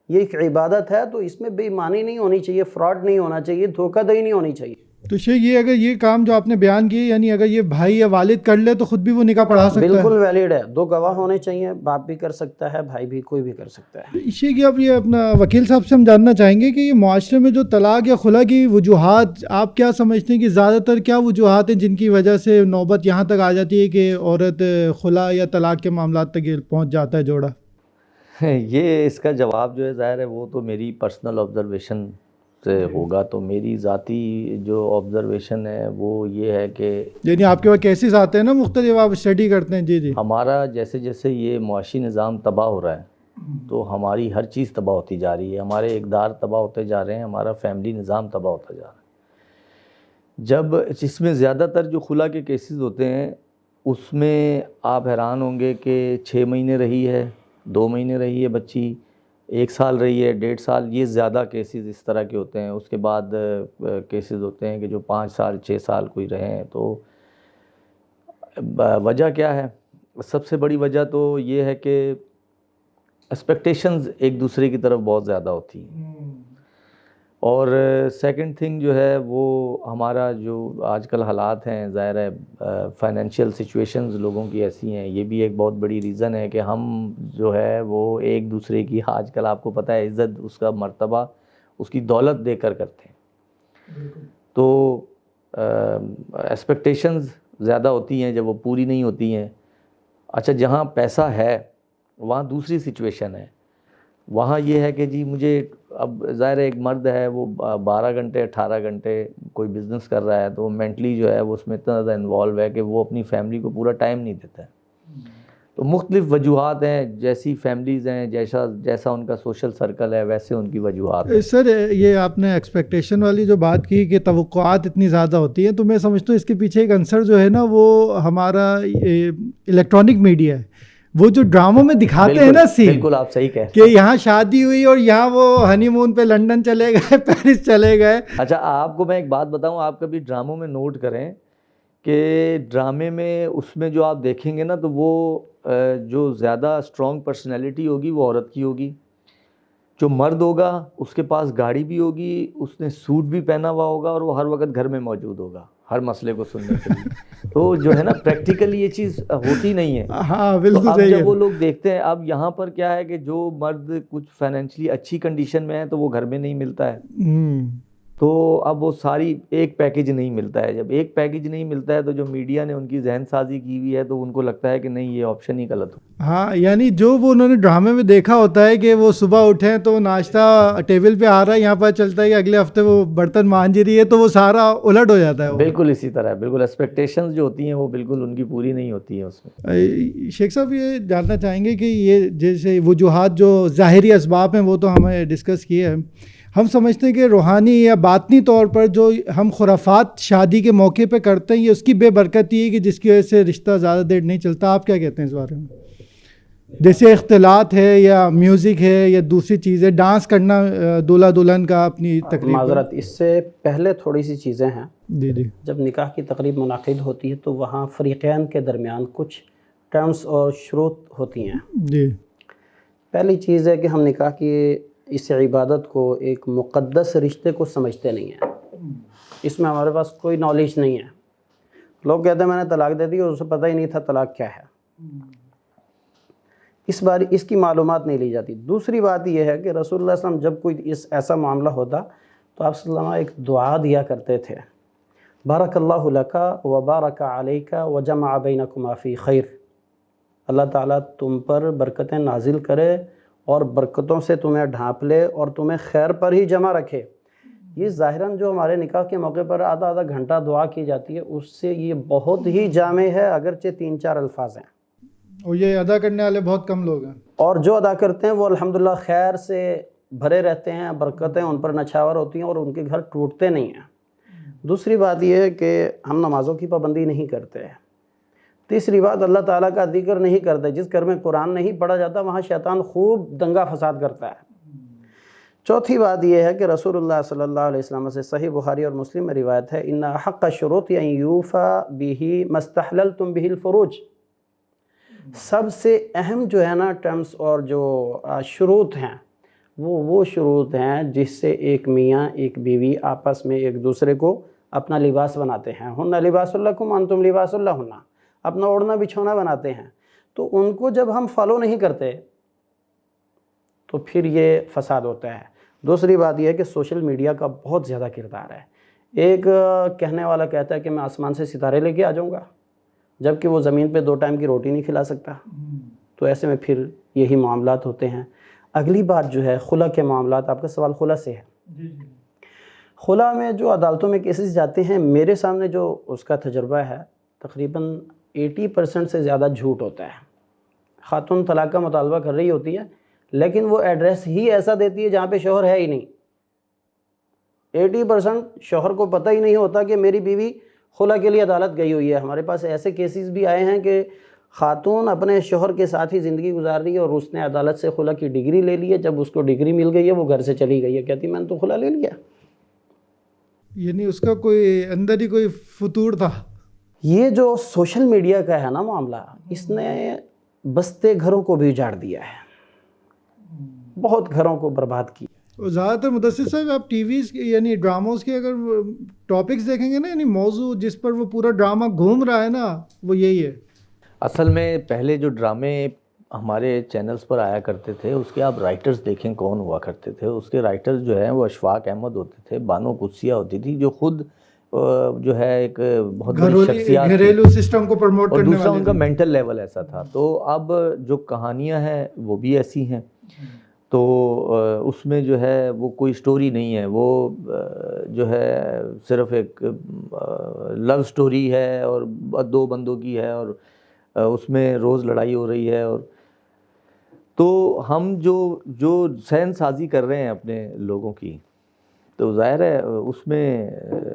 یہ ایک عبادت ہے، تو اس میں بے ایمانی نہیں ہونی چاہیے، فراڈ نہیں ہونا چاہیے، دھوکہ دہی نہیں ہونی چاہیے. تو شیخ یہ اگر یہ کام جو آپ نے بیان کیے، یعنی اگر یہ بھائی یا والد کر لے تو خود بھی وہ نکاح پڑھا سکتا ہے؟ بالکل ویلڈ ہے. 2 گواہ ہونے چاہیے، باپ بھی کر سکتا ہے، بھائی بھی، کوئی بھی کر سکتا ہے. شیخ یہ اب یہ اپنا وکیل صاحب سے ہم جاننا چاہیں گے کہ یہ معاشرے میں جو طلاق یا خلا کی وجوہات، آپ کیا سمجھتے ہیں کہ زیادہ تر کیا وجوہات ہیں جن کی وجہ سے نوبت یہاں تک آ جاتی ہے کہ عورت خلا یا طلاق کے معاملات تک پہنچ جاتا ہے جوڑا؟ یہ اس کا جواب جو ہے ظاہر ہے وہ تو میری پرسنل آبزرویشن سے ہوگا. تو میری ذاتی جو آبزرویشن ہے وہ یہ ہے کہ یعنی آپ کے پاس کیسز آتے ہیں نا مختلف، آپ اسٹڈی کرتے ہیں. جی ہمارا جیسے جیسے یہ معاشی نظام تباہ ہو رہا ہے تو ہماری ہر چیز تباہ ہوتی جا رہی ہے. ہمارے اقدار تباہ ہوتے جا رہے ہیں، ہمارا فیملی نظام تباہ ہوتا جا رہا ہے. جب اس میں زیادہ تر جو خلا کے کیسز ہوتے ہیں اس میں آپ حیران ہوں گے کہ 6 مہینے رہی ہے، 2 مہینے رہی ہے بچی، 1 سال رہی ہے، 1.5 سال، یہ زیادہ کیسز اس طرح کے ہوتے ہیں. اس کے بعد کیسز ہوتے ہیں کہ جو 5 سال 6 سال کوئی رہے ہیں. تو وجہ کیا ہے؟ سب سے بڑی وجہ تو یہ ہے کہ ایکسپیکٹیشنز ایک دوسرے کی طرف بہت زیادہ ہوتی ہیں. اور سیکنڈ تھنگ جو ہے وہ ہمارا جو آج کل حالات ہیں، ظاہر ہے فائنینشیل سچویشنز لوگوں کی ایسی ہیں، یہ بھی ایک بہت بڑی ریزن ہے کہ ہم جو ہے وہ ایک دوسرے کی، آج کل آپ کو پتہ ہے عزت، اس کا مرتبہ اس کی دولت دے کر کرتے ہیں. تو ایکسپیکٹیشنز زیادہ ہوتی ہیں جب وہ پوری نہیں ہوتی ہیں. اچھا جہاں پیسہ ہے وہاں دوسری سچویشن ہے. وہاں یہ ہے کہ جی مجھے اب ظاہر ہے ایک مرد ہے وہ 12 گھنٹے 18 گھنٹے کوئی بزنس کر رہا ہے تو مینٹلی جو ہے وہ اس میں اتنا زیادہ انوالو ہے کہ وہ اپنی فیملی کو پورا ٹائم نہیں دیتا ہے. تو مختلف وجوہات ہیں، جیسی فیملیز ہیں، جیسا ان کا سوشل سرکل ہے ویسے ان کی وجوہات ہیں. سر یہ آپ نے ایکسپیکٹیشن والی جو بات کی کہ توقعات اتنی زیادہ ہوتی ہیں، تو میں سمجھتا ہوں اس کے پیچھے ایک عنصر جو ہے نا وہ ہمارا الیکٹرانک میڈیا ہے. وہ جو ڈراموں میں دکھاتے ہیں نا سین، بالکل آپ صحیح کہہ کہ یہاں شادی ہوئی اور یہاں وہ ہنی مون پہ لنڈن چلے گئے، پیرس چلے گئے. اچھا آپ کو میں ایک بات بتاؤں، آپ کبھی ڈراموں میں نوٹ کریں کہ ڈرامے میں اس میں جو آپ دیکھیں گے نا تو وہ جو زیادہ اسٹرانگ پرسنالٹی ہوگی وہ عورت کی ہوگی. جو مرد ہوگا اس کے پاس گاڑی بھی ہوگی، اس نے سوٹ بھی پہنا ہوا ہوگا اور وہ ہر وقت گھر میں موجود ہوگا ہر مسئلے کو سننے کے لیے. تو جو ہے نا پریکٹیکلی یہ چیز ہوتی نہیں ہے. ہاں بالکل اب صحیح ہے. جب وہ لوگ دیکھتے ہیں، اب یہاں پر کیا ہے کہ جو مرد کچھ فائنینشلی اچھی کنڈیشن میں ہے تو وہ گھر میں نہیں ملتا ہے. تو اب وہ ساری ایک پیکیج نہیں ملتا ہے. جب ایک پیکیج نہیں ملتا ہے تو جو میڈیا نے ان کی ذہن سازی کی ہوئی ہے تو ان کو لگتا ہے کہ نہیں یہ آپشن ہی غلط ہو. ہاں یعنی جو وہ انہوں نے ڈرامے میں دیکھا ہوتا ہے کہ وہ صبح اٹھیں تو ناشتہ ٹیبل پہ آ رہا ہے، یہاں پر چلتا ہے کہ اگلے ہفتے وہ برتن مانج رہی ہے، تو وہ سارا الٹ ہو جاتا ہے. بالکل اسی طرح، بالکل ایکسپیکٹیشنز جو ہوتی ہیں وہ بالکل ان کی پوری نہیں ہوتی ہیں اس میں. شیخ صاحب یہ جاننا چاہیں گے کہ یہ جیسے وجوہات جو ظاہری اسباب ہیں وہ تو ہمیں ڈسکس کیے ہیں، ہم سمجھتے ہیں کہ روحانی یا باطنی طور پر جو ہم خرافات شادی کے موقع پہ کرتے ہیں، یہ اس کی بے برکتی ہے کہ جس کی وجہ سے رشتہ زیادہ دیر نہیں چلتا. آپ کیا کہتے ہیں اس بارے میں؟ جیسے اختلاط ہے یا میوزک ہے یا دوسری چیزیں، ڈانس کرنا دولہا دلہن کا اپنی تقریب. معذرت، اس سے پہلے تھوڑی سی چیزیں ہیں. جی جب نکاح کی تقریب منعقد ہوتی ہے تو وہاں فریقین کے درمیان کچھ ٹرمز اور شروط ہوتی ہیں. جی پہلی چیز ہے کہ ہم نکاح کی اس عبادت کو ایک مقدس رشتے کو سمجھتے نہیں ہیں. اس میں ہمارے پاس کوئی نالج نہیں ہے. لوگ کہتے ہیں میں نے طلاق دے دی اور اسے پتہ ہی نہیں تھا طلاق کیا ہے، اس بار اس کی معلومات نہیں لی جاتی۔ دوسری بات یہ ہے کہ رسول اللہ صلی اللہ علیہ وسلم جب کوئی ایسا معاملہ ہوتا تو آپ صلی اللہ علیہ وسلم ایک دعا دیا کرتے تھے، بارک اللہ لک و بارک علیک و جمع بینکما فی خیر، اللہ تعالیٰ تم پر برکتیں نازل کرے اور برکتوں سے تمہیں ڈھانپ لے اور تمہیں خیر پر ہی جمع رکھے۔ یہ ظاہراً جو ہمارے نکاح کے موقع پر آدھا گھنٹہ دعا کی جاتی ہے، اس سے یہ بہت ہی جامع ہے، اگرچہ 3-4 الفاظ ہیں، اور یہ ادا کرنے والے بہت کم لوگ ہیں، اور جو ادا کرتے ہیں وہ الحمدللہ خیر سے بھرے رہتے ہیں، برکتیں ان پر نچھاور ہوتی ہیں اور ان کے گھر ٹوٹتے نہیں ہیں۔ دوسری بات یہ ہے کہ ہم نمازوں کی پابندی نہیں کرتے۔ تیسری بات، اللہ تعالیٰ کا ذکر نہیں کرتے۔ جس گھر میں قرآن نہیں پڑھا جاتا وہاں شیطان خوب دنگا فساد کرتا ہے۔ چوتھی بات یہ ہے کہ رسول اللہ صلی اللہ علیہ وسلم سے صحیح بخاری اور مسلم میں روایت ہے، ان حق الشروط ان یوفى به ما استحللتم به الفروج، سب سے اہم جو ہے نا ٹرمز اور جو شروط ہیں وہ شروط ہیں جس سے ایک میاں ایک بیوی آپس میں ایک دوسرے کو اپنا لباس بناتے ہیں، ہن لباس لکم انتم لباس لہن، اپنا اوڑھنا بچھونا بناتے ہیں، تو ان کو جب ہم فالو نہیں کرتے تو پھر یہ فساد ہوتا ہے۔ دوسری بات یہ ہے کہ سوشل میڈیا کا بہت زیادہ کردار ہے۔ ایک کہنے والا کہتا ہے کہ میں آسمان سے ستارے لے کے آ جاؤں گا، جبکہ وہ زمین پہ 2 ٹائم کی روٹی نہیں کھلا سکتا، تو ایسے میں پھر یہی معاملات ہوتے ہیں۔ اگلی بات جو ہے خلا کے معاملات، آپ کا سوال خلا سے ہے۔ خلا میں جو عدالتوں میں کیسز جاتے ہیں، میرے سامنے جو اس کا تجربہ ہے، تقریباً 80% سے زیادہ جھوٹ ہوتا ہے۔ خاتون طلاق کا مطالبہ کر رہی ہوتی ہے لیکن وہ ایڈریس ہی ایسا دیتی ہے جہاں پہ شوہر ہے ہی نہیں۔ 80% شوہر کو پتہ ہی نہیں ہوتا کہ میری بیوی خلا کے لیے عدالت گئی ہوئی ہے۔ ہمارے پاس ایسے کیسز بھی آئے ہیں کہ خاتون اپنے شوہر کے ساتھ ہی زندگی گزار رہی ہے اور اس نے عدالت سے خلا کی ڈگری لے لی ہے۔ جب اس کو ڈگری مل گئی ہے وہ گھر سے چلی گئی ہے، کہتی میں نے تو خلا لے لیا۔ یعنی اس کا کوئی اندر ہی کوئی فطور تھا۔ یہ جو سوشل میڈیا کا ہے نا معاملہ، اس نے بستے گھروں کو بھی اجاڑ دیا ہے، بہت گھروں کو برباد کیا۔ اور زیادہ تر مدثر صاحب آپ ٹی ویز یعنی ڈراموز کے اگر ٹاپکس دیکھیں گے نا، یعنی موضوع جس پر وہ پورا ڈرامہ گھوم رہا ہے نا، وہ یہی ہے۔ اصل میں پہلے جو ڈرامے ہمارے چینلز پر آیا کرتے تھے، اس کے آپ رائٹرز دیکھیں کون ہوا کرتے تھے۔ اس کے رائٹرز جو ہیں وہ اشفاق احمد ہوتے تھے، بانو قدسیہ ہوتی تھی، جو خود جو ہے ایک بہت بڑی شخصیات، گھریلو سسٹم کو پروموٹ اور کرنے دوسرا والے ان کا مینٹل لیول ایسا تھا۔ تو اب جو کہانیاں ہیں وہ بھی ایسی ہیں، تو اس میں جو ہے وہ کوئی سٹوری نہیں ہے، وہ جو ہے صرف ایک لو سٹوری ہے اور 2 بندوں کی ہے، اور اس میں روز لڑائی ہو رہی ہے۔ اور تو ہم جو صحن سازی کر رہے ہیں اپنے لوگوں کی، تو ظاہر ہے اس میں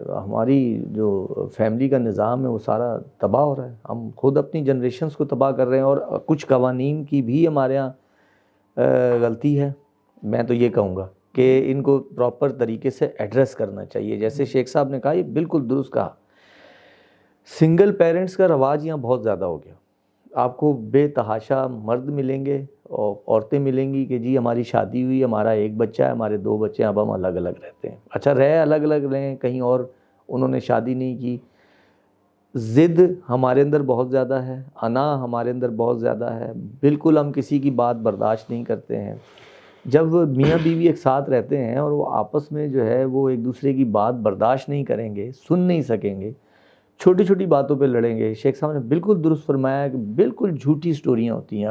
ہماری جو فیملی کا نظام ہے وہ سارا تباہ ہو رہا ہے۔ ہم خود اپنی جنریشنز کو تباہ کر رہے ہیں، اور کچھ قوانین کی بھی ہمارے ہاں غلطی ہے۔ میں تو یہ کہوں گا کہ ان کو پراپر طریقے سے ایڈریس کرنا چاہیے۔ جیسے شیخ صاحب نے کہا، یہ بالکل درست کہا، سنگل پیرنٹس کا رواج یہاں بہت زیادہ ہو گیا۔ آپ کو بے تحاشا مرد ملیں گے اور عورتیں ملیں گی کہ جی ہماری شادی ہوئی، ہمارا 1 بچہ ہے، ہمارے 2 بچے ہیں، اب ہم الگ الگ رہتے ہیں۔ اچھا رہے الگ الگ رہیں، کہیں اور انہوں نے شادی نہیں کی۔ ضد ہمارے اندر بہت زیادہ ہے، انا ہمارے اندر بہت زیادہ ہے، بالکل ہم کسی کی بات برداشت نہیں کرتے ہیں۔ جب میاں بیوی ایک ساتھ رہتے ہیں اور وہ آپس میں جو ہے وہ ایک دوسرے کی بات برداشت نہیں کریں گے، سن نہیں سکیں گے، چھوٹی چھوٹی باتوں پہ لڑیں گے۔ شیخ صاحب نے بالکل درست فرمایا ہے کہ بالکل جھوٹی سٹوریاں ہوتی ہیں۔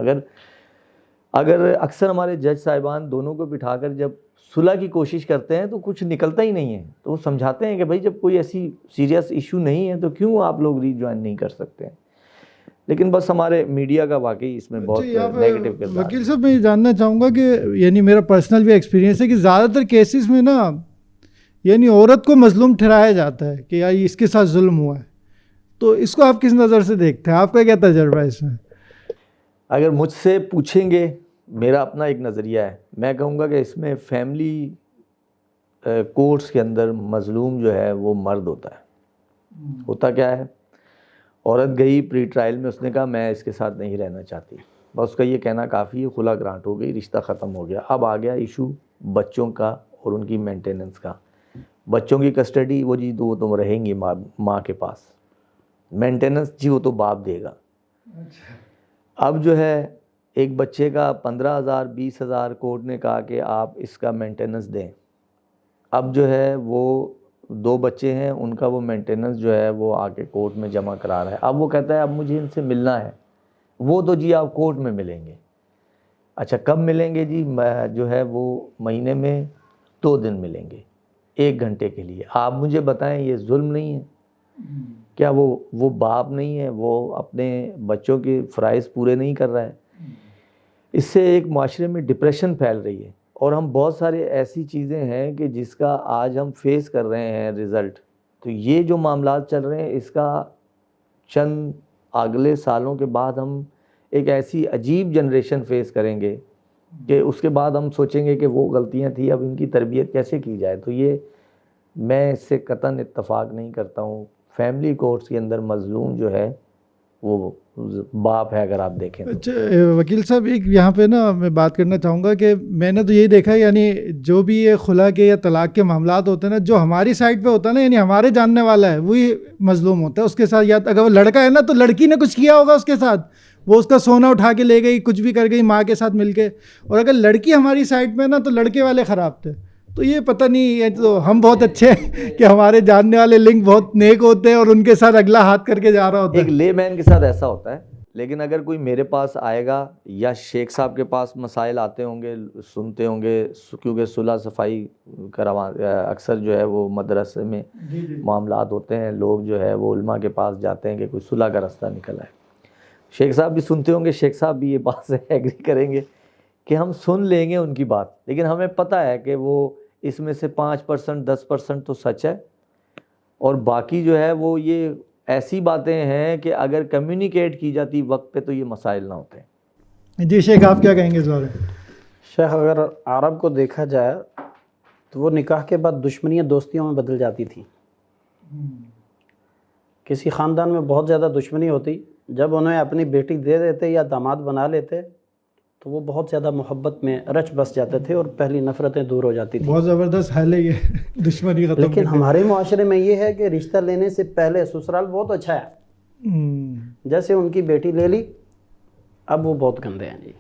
اگر اکثر ہمارے جج صاحبان دونوں کو بٹھا کر جب صلح کی کوشش کرتے ہیں تو کچھ نکلتا ہی نہیں ہے، تو وہ سمجھاتے ہیں کہ بھائی جب کوئی ایسی سیریس ایشو نہیں ہے تو کیوں آپ لوگ ری جوائن نہیں کر سکتے ہیں۔ لیکن بس ہمارے میڈیا کا واقعی اس میں بہت نیگیٹو کردار ہے۔ وکیل صاحب میں یہ جاننا چاہوں گا کہ یعنی میرا پرسنل بھی ایکسپیرینس ہے کہ زیادہ تر کیسز میں نا یعنی عورت کو مظلوم ٹھہرایا جاتا ہے کہ یار اس کے ساتھ ظلم ہوا ہے، تو اس کو آپ کس نظر سے دیکھتے ہیں؟ آپ کا کیا تجربہ ہے اس میں؟ اگر مجھ سے پوچھیں گے، میرا اپنا ایک نظریہ ہے، میں کہوں گا کہ اس میں فیملی کورٹس کے اندر مظلوم جو ہے وہ مرد ہوتا ہے۔ ہوتا کیا ہے، عورت گئی پری ٹرائل میں، اس نے کہا میں اس کے ساتھ نہیں رہنا چاہتی، بس اس کا یہ کہنا کافی ہے، خلا گرانٹ ہو گئی، رشتہ ختم ہو گیا۔ اب آ گیا ایشو بچوں کا اور ان کی مینٹیننس کا۔ بچوں کی کسٹڈی وہ جی تو تم رہیں گی ماں کے پاس، مینٹیننس جی وہ تو باپ دے گا. اب جو ہے ایک بچے کا 15,000 20,000 کورٹ نے کہا کہ آپ اس کا مینٹیننس دیں. اب جو ہے وہ 2 بچے ہیں, ان کا وہ مینٹیننس جو ہے وہ آ کے کورٹ میں جمع کرا رہا ہے. اب وہ کہتا ہے اب مجھے ان سے ملنا ہے. وہ تو جی آپ کورٹ میں ملیں گے. اچھا کب ملیں گے جی؟ جو ہے وہ مہینے میں 2 دن ملیں گے 1 گھنٹے کے لیے. آپ مجھے بتائیں یہ ظلم نہیں ہے؟ کیا وہ باپ نہیں ہے؟ وہ اپنے بچوں کے فرائض پورے نہیں کر رہا ہے؟ اس سے ایک معاشرے میں ڈپریشن پھیل رہی ہے, اور ہم بہت سارے ایسی چیزیں ہیں کہ جس کا آج ہم فیس کر رہے ہیں رزلٹ. تو یہ جو معاملات چل رہے ہیں اس کا چند اگلے سالوں کے بعد ہم ایک ایسی عجیب جنریشن فیس کریں گے کہ اس کے بعد ہم سوچیں گے کہ وہ غلطیاں تھیں, اب ان کی تربیت کیسے کی جائے. تو یہ میں اس سے قطعاً اتفاق نہیں کرتا ہوں. فیملی کورٹس کے اندر مظلوم جو ہے وہ باپ ہے, اگر آپ دیکھیں. اچھا وکیل صاحب, ایک یہاں پہ نا میں بات کرنا چاہوں گا کہ میں نے تو یہی دیکھا ہے, یعنی جو بھی یہ خلا کے یا طلاق کے معاملات ہوتے ہیں نا, جو ہماری سائڈ پہ ہوتا ہے نا, یعنی ہمارے جاننے والا ہے وہی مظلوم ہوتا ہے. اس کے ساتھ یا اگر وہ لڑکا ہے نا تو لڑکی نے کچھ کیا ہوگا اس کے ساتھ, وہ اس کا سونا اٹھا کے لے گئی, کچھ بھی کر گئی ماں کے ساتھ مل کے. اور اگر لڑکی ہماری سائڈ پہ نا تو لڑکے والے خراب تھے. تو یہ پتہ نہیں, یہ تو ہم بہت اچھے ہیں کہ ہمارے جاننے والے لنک بہت نیک ہوتے ہیں اور ان کے ساتھ اگلا ہاتھ کر کے جا رہا ہوتا ہے. ایک لے مین کے ساتھ ایسا ہوتا ہے. لیکن اگر کوئی میرے پاس آئے گا یا شیخ صاحب کے پاس مسائل آتے ہوں گے, سنتے ہوں گے, کیونکہ صلح صفائی اکثر جو ہے وہ مدرسے میں معاملات ہوتے ہیں, لوگ جو ہے وہ علماء کے پاس جاتے ہیں کہ کوئی صلح کا رستہ نکل آئے. شیخ صاحب بھی سنتے ہوں گے, شیخ صاحب بھی یہ بات سے ایگری کریں گے کہ ہم سن لیں گے ان کی بات, لیکن ہمیں پتہ ہے کہ وہ اس میں سے 5% 10% تو سچ ہے, اور باقی جو ہے وہ یہ ایسی باتیں ہیں کہ اگر کمیونیکیٹ کی جاتی وقت پہ تو یہ مسائل نہ ہوتے ہیں. جی شیخ, آپ کیا کہیں گے اس بارے میں؟ شیخ, اگر عرب کو دیکھا جائے تو وہ نکاح کے بعد دشمنیاں دوستیوں میں بدل جاتی تھیں. کسی خاندان میں بہت زیادہ دشمنی ہوتی, جب انہیں اپنی بیٹی دے دیتے یا داماد بنا لیتے تو وہ بہت زیادہ محبت میں رچ بس جاتے تھے اور پہلی نفرتیں دور ہو جاتی تھیں. بہت زبردست حل ہے یہ دشمنی ختم. لیکن ہمارے معاشرے میں یہ ہے کہ رشتہ لینے سے پہلے سسرال بہت اچھا ہے, جیسے ان کی بیٹی لے لی اب وہ بہت گندے ہیں جی,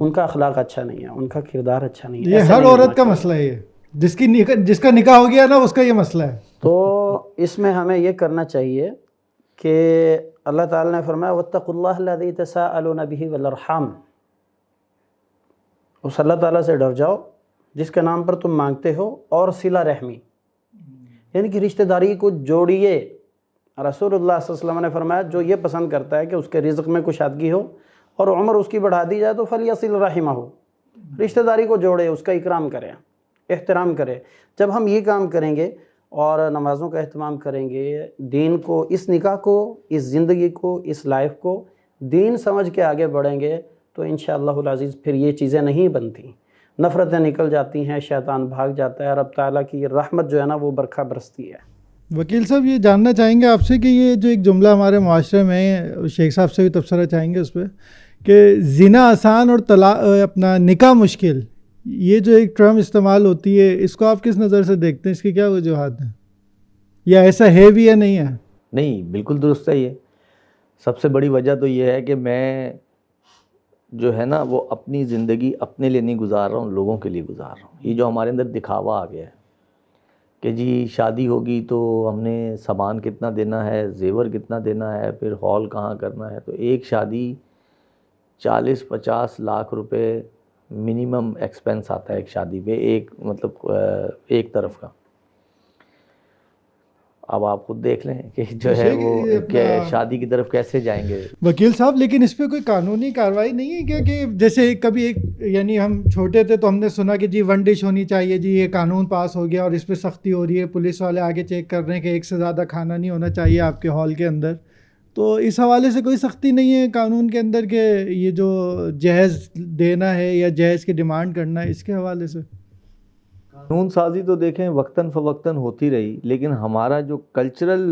ان کا اخلاق اچھا نہیں ہے, ان کا کردار اچھا نہیں ہے. یہ ہر عورت کا مسئلہ ہے, یہ جس کا نکاح ہو گیا نا اس کا یہ مسئلہ ہے. تو اس میں ہمیں یہ کرنا چاہیے کہ اللہ تعالیٰ نے فرمایا واتقوا اللہ الذی تساءلون بہ والارحام, اس اللہ تعالیٰ سے ڈر جاؤ جس کے نام پر تم مانگتے ہو, اور صلہ رحمی یعنی کہ رشتہ داری کو جوڑیے. رسول اللہ صلی اللہ علیہ وسلم نے فرمایا جو یہ پسند کرتا ہے کہ اس کے رزق میں کشادگی ہو اور عمر اس کی بڑھا دی جائے تو فلیصل رحمہ ہو, رشتہ داری کو جوڑے, اس کا اکرام کرے, احترام کرے. جب ہم یہ کام کریں گے اور نمازوں کا اہتمام کریں گے, دین کو, اس نکاح کو, اس زندگی کو, اس لائف کو دین سمجھ کے آگے بڑھیں گے تو انشاءاللہ العزیز پھر یہ چیزیں نہیں بنتی, نفرتیں نکل جاتی ہیں, شیطان بھاگ جاتا ہے, رب تعالیٰ کی رحمت جو ہے نا وہ برکھا برستی ہے. وکیل صاحب, یہ جاننا چاہیں گے آپ سے کہ یہ جو ایک جملہ ہمارے معاشرے میں, شیخ صاحب سے بھی تبصرہ چاہیں گے اس پہ, کہ زنا آسان اور اپنا نکاح مشکل, یہ جو ایک ٹرم استعمال ہوتی ہے, اس کو آپ کس نظر سے دیکھتے ہیں؟ اس کی کیا وجوہات ہیں, یا ایسا ہے بھی یا نہیں ہے؟ نہیں, بالکل درست ہے. یہ سب سے بڑی وجہ تو یہ ہے کہ میں جو ہے نا وہ اپنی زندگی اپنے لیے نہیں گزار رہا ہوں, لوگوں کے لیے گزار رہا ہوں. یہ جو ہمارے اندر دکھاوا آ گیا ہے کہ جی شادی ہوگی تو ہم نے سامان کتنا دینا ہے, زیور کتنا دینا ہے, پھر ہال کہاں کرنا ہے. تو ایک شادی 40-50 لاکھ روپے منیمم ایکسپینس آتا ہے ایک شادی پہ, ایک مطلب ایک طرف کا. اب آپ خود دیکھ لیں کہ جو ہے وہ شادی کی طرف کیسے جائیں گے. وکیل صاحب, لیکن اس پہ کوئی قانونی کارروائی نہیں ہے کیا؟ کہ جیسے کبھی ایک, یعنی ہم چھوٹے تھے تو ہم نے سنا کہ جی 1 ڈش ہونی چاہیے, جی یہ قانون پاس ہو گیا اور اس پہ سختی ہو رہی ہے, پولیس والے آگے چیک کر رہے ہیں کہ ایک سے زیادہ کھانا نہیں ہونا چاہیے آپ کے ہال کے اندر. تو اس حوالے سے کوئی سختی نہیں ہے قانون کے اندر کہ یہ جو جہیز دینا ہے یا جہیز کی ڈیمانڈ کرنا ہے, اس کے حوالے سے؟ قانون سازی تو دیکھیں وقتاً فوقتاً ہوتی رہی, لیکن ہمارا جو کلچرل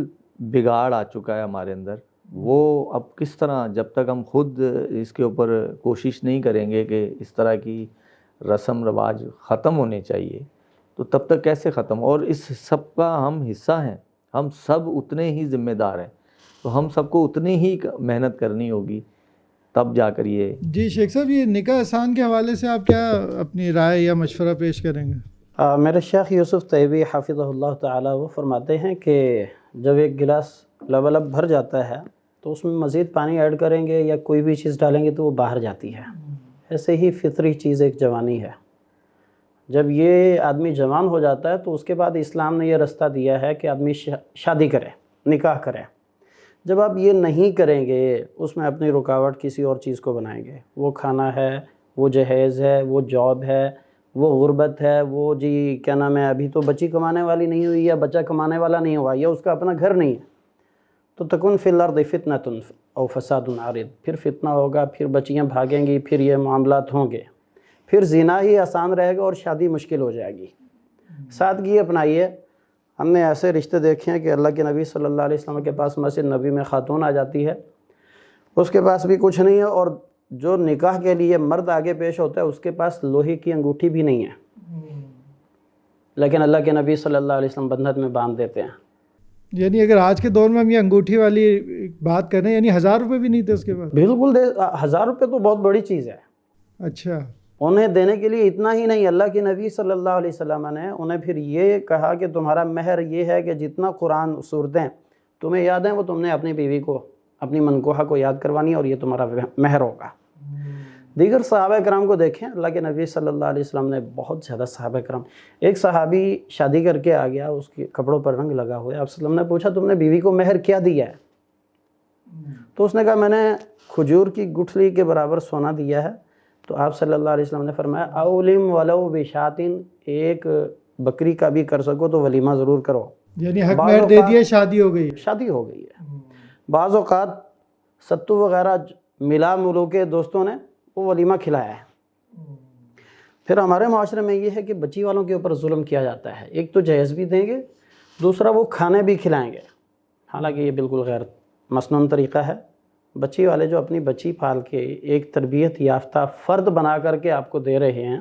بگاڑ آ چکا ہے ہمارے اندر, وہ اب کس طرح, جب تک ہم خود اس کے اوپر کوشش نہیں کریں گے کہ اس طرح کی رسم رواج ختم ہونے چاہیے, تو تب تک کیسے ختم؟ اور اس سب کا ہم حصہ ہیں, ہم سب اتنے ہی ذمہ دار ہیں. تو ہم سب کو اتنی ہی محنت کرنی ہوگی تب جا کر یہ. جی شیخ صاحب، یہ نکاح آسان کے حوالے سے آپ کیا اپنی رائے یا مشورہ پیش کریں گے؟ میرے شیخ یوسف طیبی حفظہ اللہ تعالی وہ فرماتے ہیں کہ جب ایک گلاس لبالب بھر جاتا ہے تو اس میں مزید پانی ایڈ کریں گے یا کوئی بھی چیز ڈالیں گے تو وہ باہر جاتی ہے. ایسے ہی فطری چیز ایک جوانی ہے. جب یہ آدمی جوان ہو جاتا ہے تو اس کے بعد اسلام نے یہ رستہ دیا ہے کہ آدمی شادی کرے، نکاح کرے. جب آپ یہ نہیں کریں گے، اس میں اپنی رکاوٹ کسی اور چیز کو بنائیں گے. وہ کھانا ہے، وہ جہیز ہے، وہ جاب ہے، وہ غربت ہے، وہ جی کیا نام ہے ابھی تو بچی کمانے والی نہیں ہوئی یا بچہ کمانے والا نہیں ہوا یا اس کا اپنا گھر نہیں ہے، تو تکن فی الارض فتنۃ او فساد عارض. پھر فتنہ ہوگا، پھر بچیاں بھاگیں گی، پھر یہ معاملات ہوں گے، پھر زنا ہی آسان رہے گا اور شادی مشکل ہو جائے گی. سادگی اپنائیے. ہم نے ایسے رشتے دیکھے ہیں کہ اللہ کے نبی صلی اللہ علیہ وسلم کے پاس مسجد نبی میں خاتون آ جاتی ہے، اس کے پاس بھی کچھ نہیں ہے، اور جو نکاح کے لیے مرد آگے پیش ہوتا ہے اس کے پاس لوہے کی انگوٹھی بھی نہیں ہے، لیکن اللہ کے نبی صلی اللہ علیہ وسلم بندھن میں باندھ دیتے ہیں. یعنی اگر آج کے دور میں ہم یہ انگوٹھی والی بات کریں، یعنی 1000 روپے بھی نہیں تھے اس کے پاس؟ بالکل 1000 روپے تو بہت بڑی چیز ہے. اچھا. انہیں دینے کے لیے اتنا ہی نہیں، اللہ کے نبی صلی اللہ علیہ وسلم نے انہیں پھر یہ کہا کہ تمہارا مہر یہ ہے کہ جتنا قرآن سورتیں تمہیں یاد ہیں وہ تم نے اپنی بیوی کو، اپنی منکوحہ کو یاد کروانی ہے، اور یہ تمہارا مہر ہوگا. دیگر صحابہ کرام کو دیکھیں، اللہ کے نبی صلی اللہ علیہ وسلم نے بہت زیادہ صحابہ کرام. ایک صحابی شادی کر کے آ گیا، اس کے کپڑوں پر رنگ لگا ہوا ہے. آپ صلی اللہ علیہ وسلم نے پوچھا تم نے بیوی کو مہر کیا دیا ہے؟ تو اس نے کہا میں نے کھجور کی گٹھلی کے برابر سونا دیا ہے. تو آپ صلی اللہ علیہ وسلم نے فرمایا اولم ولو بشاتن، ایک بکری کا بھی کر سکو تو ولیمہ ضرور کرو. یعنی حق مہر دے دیا، شادی ہو گئی. شادی ہو گئی ہے. بعض اوقات ستو وغیرہ ملا ملو کے دوستوں نے وہ ولیمہ کھلایا ہے. پھر ہمارے معاشرے میں یہ ہے کہ بچی والوں کے اوپر ظلم کیا جاتا ہے. ایک تو جہیز بھی دیں گے، دوسرا وہ کھانے بھی کھلائیں گے، حالانکہ یہ بالکل غیر مسنون طریقہ ہے. بچی والے جو اپنی بچی پال کے ایک تربیت یافتہ فرد بنا کر کے آپ کو دے رہے ہیں،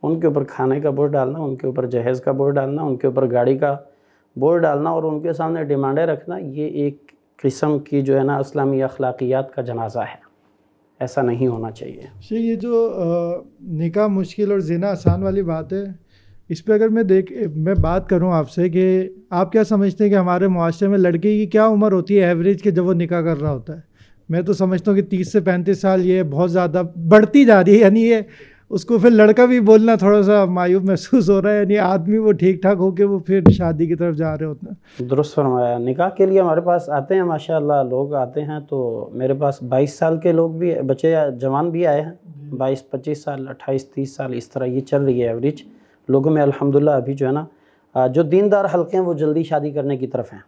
ان کے اوپر کھانے کا بوجھ ڈالنا، ان کے اوپر جہیز کا بوجھ ڈالنا، ان کے اوپر گاڑی کا بوجھ ڈالنا اور ان کے سامنے ڈیمانڈیں رکھنا، یہ ایک قسم کی جو ہے نا اسلامی اخلاقیات کا جنازہ ہے. ایسا نہیں ہونا چاہیے. یہ جو نکاح مشکل اور زنا آسان والی بات ہے، اس پہ اگر میں بات کروں آپ سے کہ آپ کیا سمجھتے ہیں کہ ہمارے معاشرے میں لڑکے کی کیا عمر ہوتی ہے ایوریج کہ جب وہ نکاح کر رہا ہوتا ہے؟ میں تو سمجھتا ہوں کہ 30 سے 35 سال یہ بہت زیادہ بڑھتی جا رہی ہے. یعنی یہ اس کو پھر لڑکا بھی بولنا تھوڑا سا معیوب محسوس ہو رہا ہے، یعنی آدمی وہ ٹھیک ٹھاک ہو کے وہ پھر شادی کی طرف جا رہے ہوتے ہیں. درست فرمایا. نکاح کے لیے ہمارے پاس آتے ہیں ماشاءاللہ لوگ آتے ہیں، تو میرے پاس 22 سال کے لوگ بھی، بچے جوان بھی آئے ہیں، 22-25 سال، 28-30 سال، اس طرح یہ چل رہی ہے ایوریج لوگوں میں. الحمدللہ ابھی جو ہے نا جو دیندار حلقے ہیں وہ جلدی شادی کرنے کی طرف ہیں.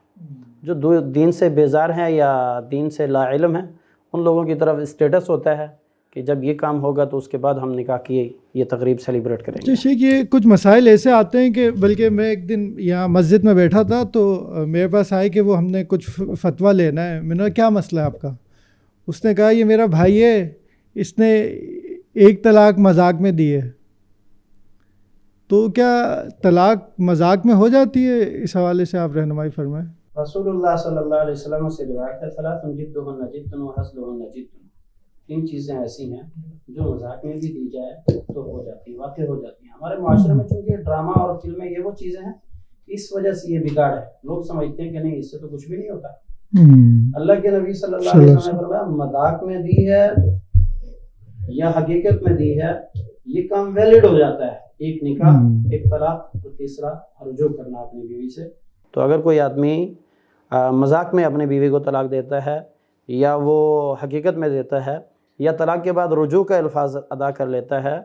جو دین سے بیزار ہیں یا دین سے لا علم ہیں، ان لوگوں کی طرف اسٹیٹس ہوتا ہے کہ جب یہ کام ہوگا تو اس کے بعد ہم نکاح کی یہ تقریب سیلیبریٹ کریں گے. شیخ یہ کچھ مسائل ایسے آتے ہیں کہ بلکہ میں ایک دن یہاں مسجد میں بیٹھا تھا تو میرے پاس آئے کہ وہ ہم نے کچھ فتویٰ لینا ہے. میں نے کہا کیا مسئلہ ہے آپ کا؟ اس نے کہا یہ میرا بھائی ہے، اس نے 1 طلاق مذاق میں دی ہے. تو کیا طلاق مذاق میں ہو جاتی ہے؟ اس حوالے سے آپ رہنمائی فرمائیں. رسول اللہ صلی اللہ علیہ وسلم سے روایت ہے ثلاث جدہن جد وحزلہن جد. 3 چیزیں ایسی ہیں جو مذاق میں بھی دی جائے تو ہو جاتی ہے، واقع ہو جاتی ہیں. ہمارے معاشرے میں چونکہ ڈرامہ اور فلمیں یہ وہ چیزیں ہیں، اس وجہ سے یہ بگاڑ ہے. لوگ سمجھتے ہیں کہ نہیں اس سے تو کچھ بھی نہیں ہوتا. اللہ کے نبی صلی اللہ علیہ وسلم نے فرمایا مذاق میں دی ہے یا حقیقت میں دی ہے، یہ کام ویلڈ ہو جاتا ہے. ایک نکاح، ایک طلاق، اور تیسرا رجوع کرنا اپنی بیوی سے. تو اگر کوئی آدمی مذاق میں اپنی بیوی کو طلاق دیتا ہے یا وہ حقیقت میں دیتا ہے یا طلاق کے بعد رجوع کا الفاظ ادا کر لیتا ہے،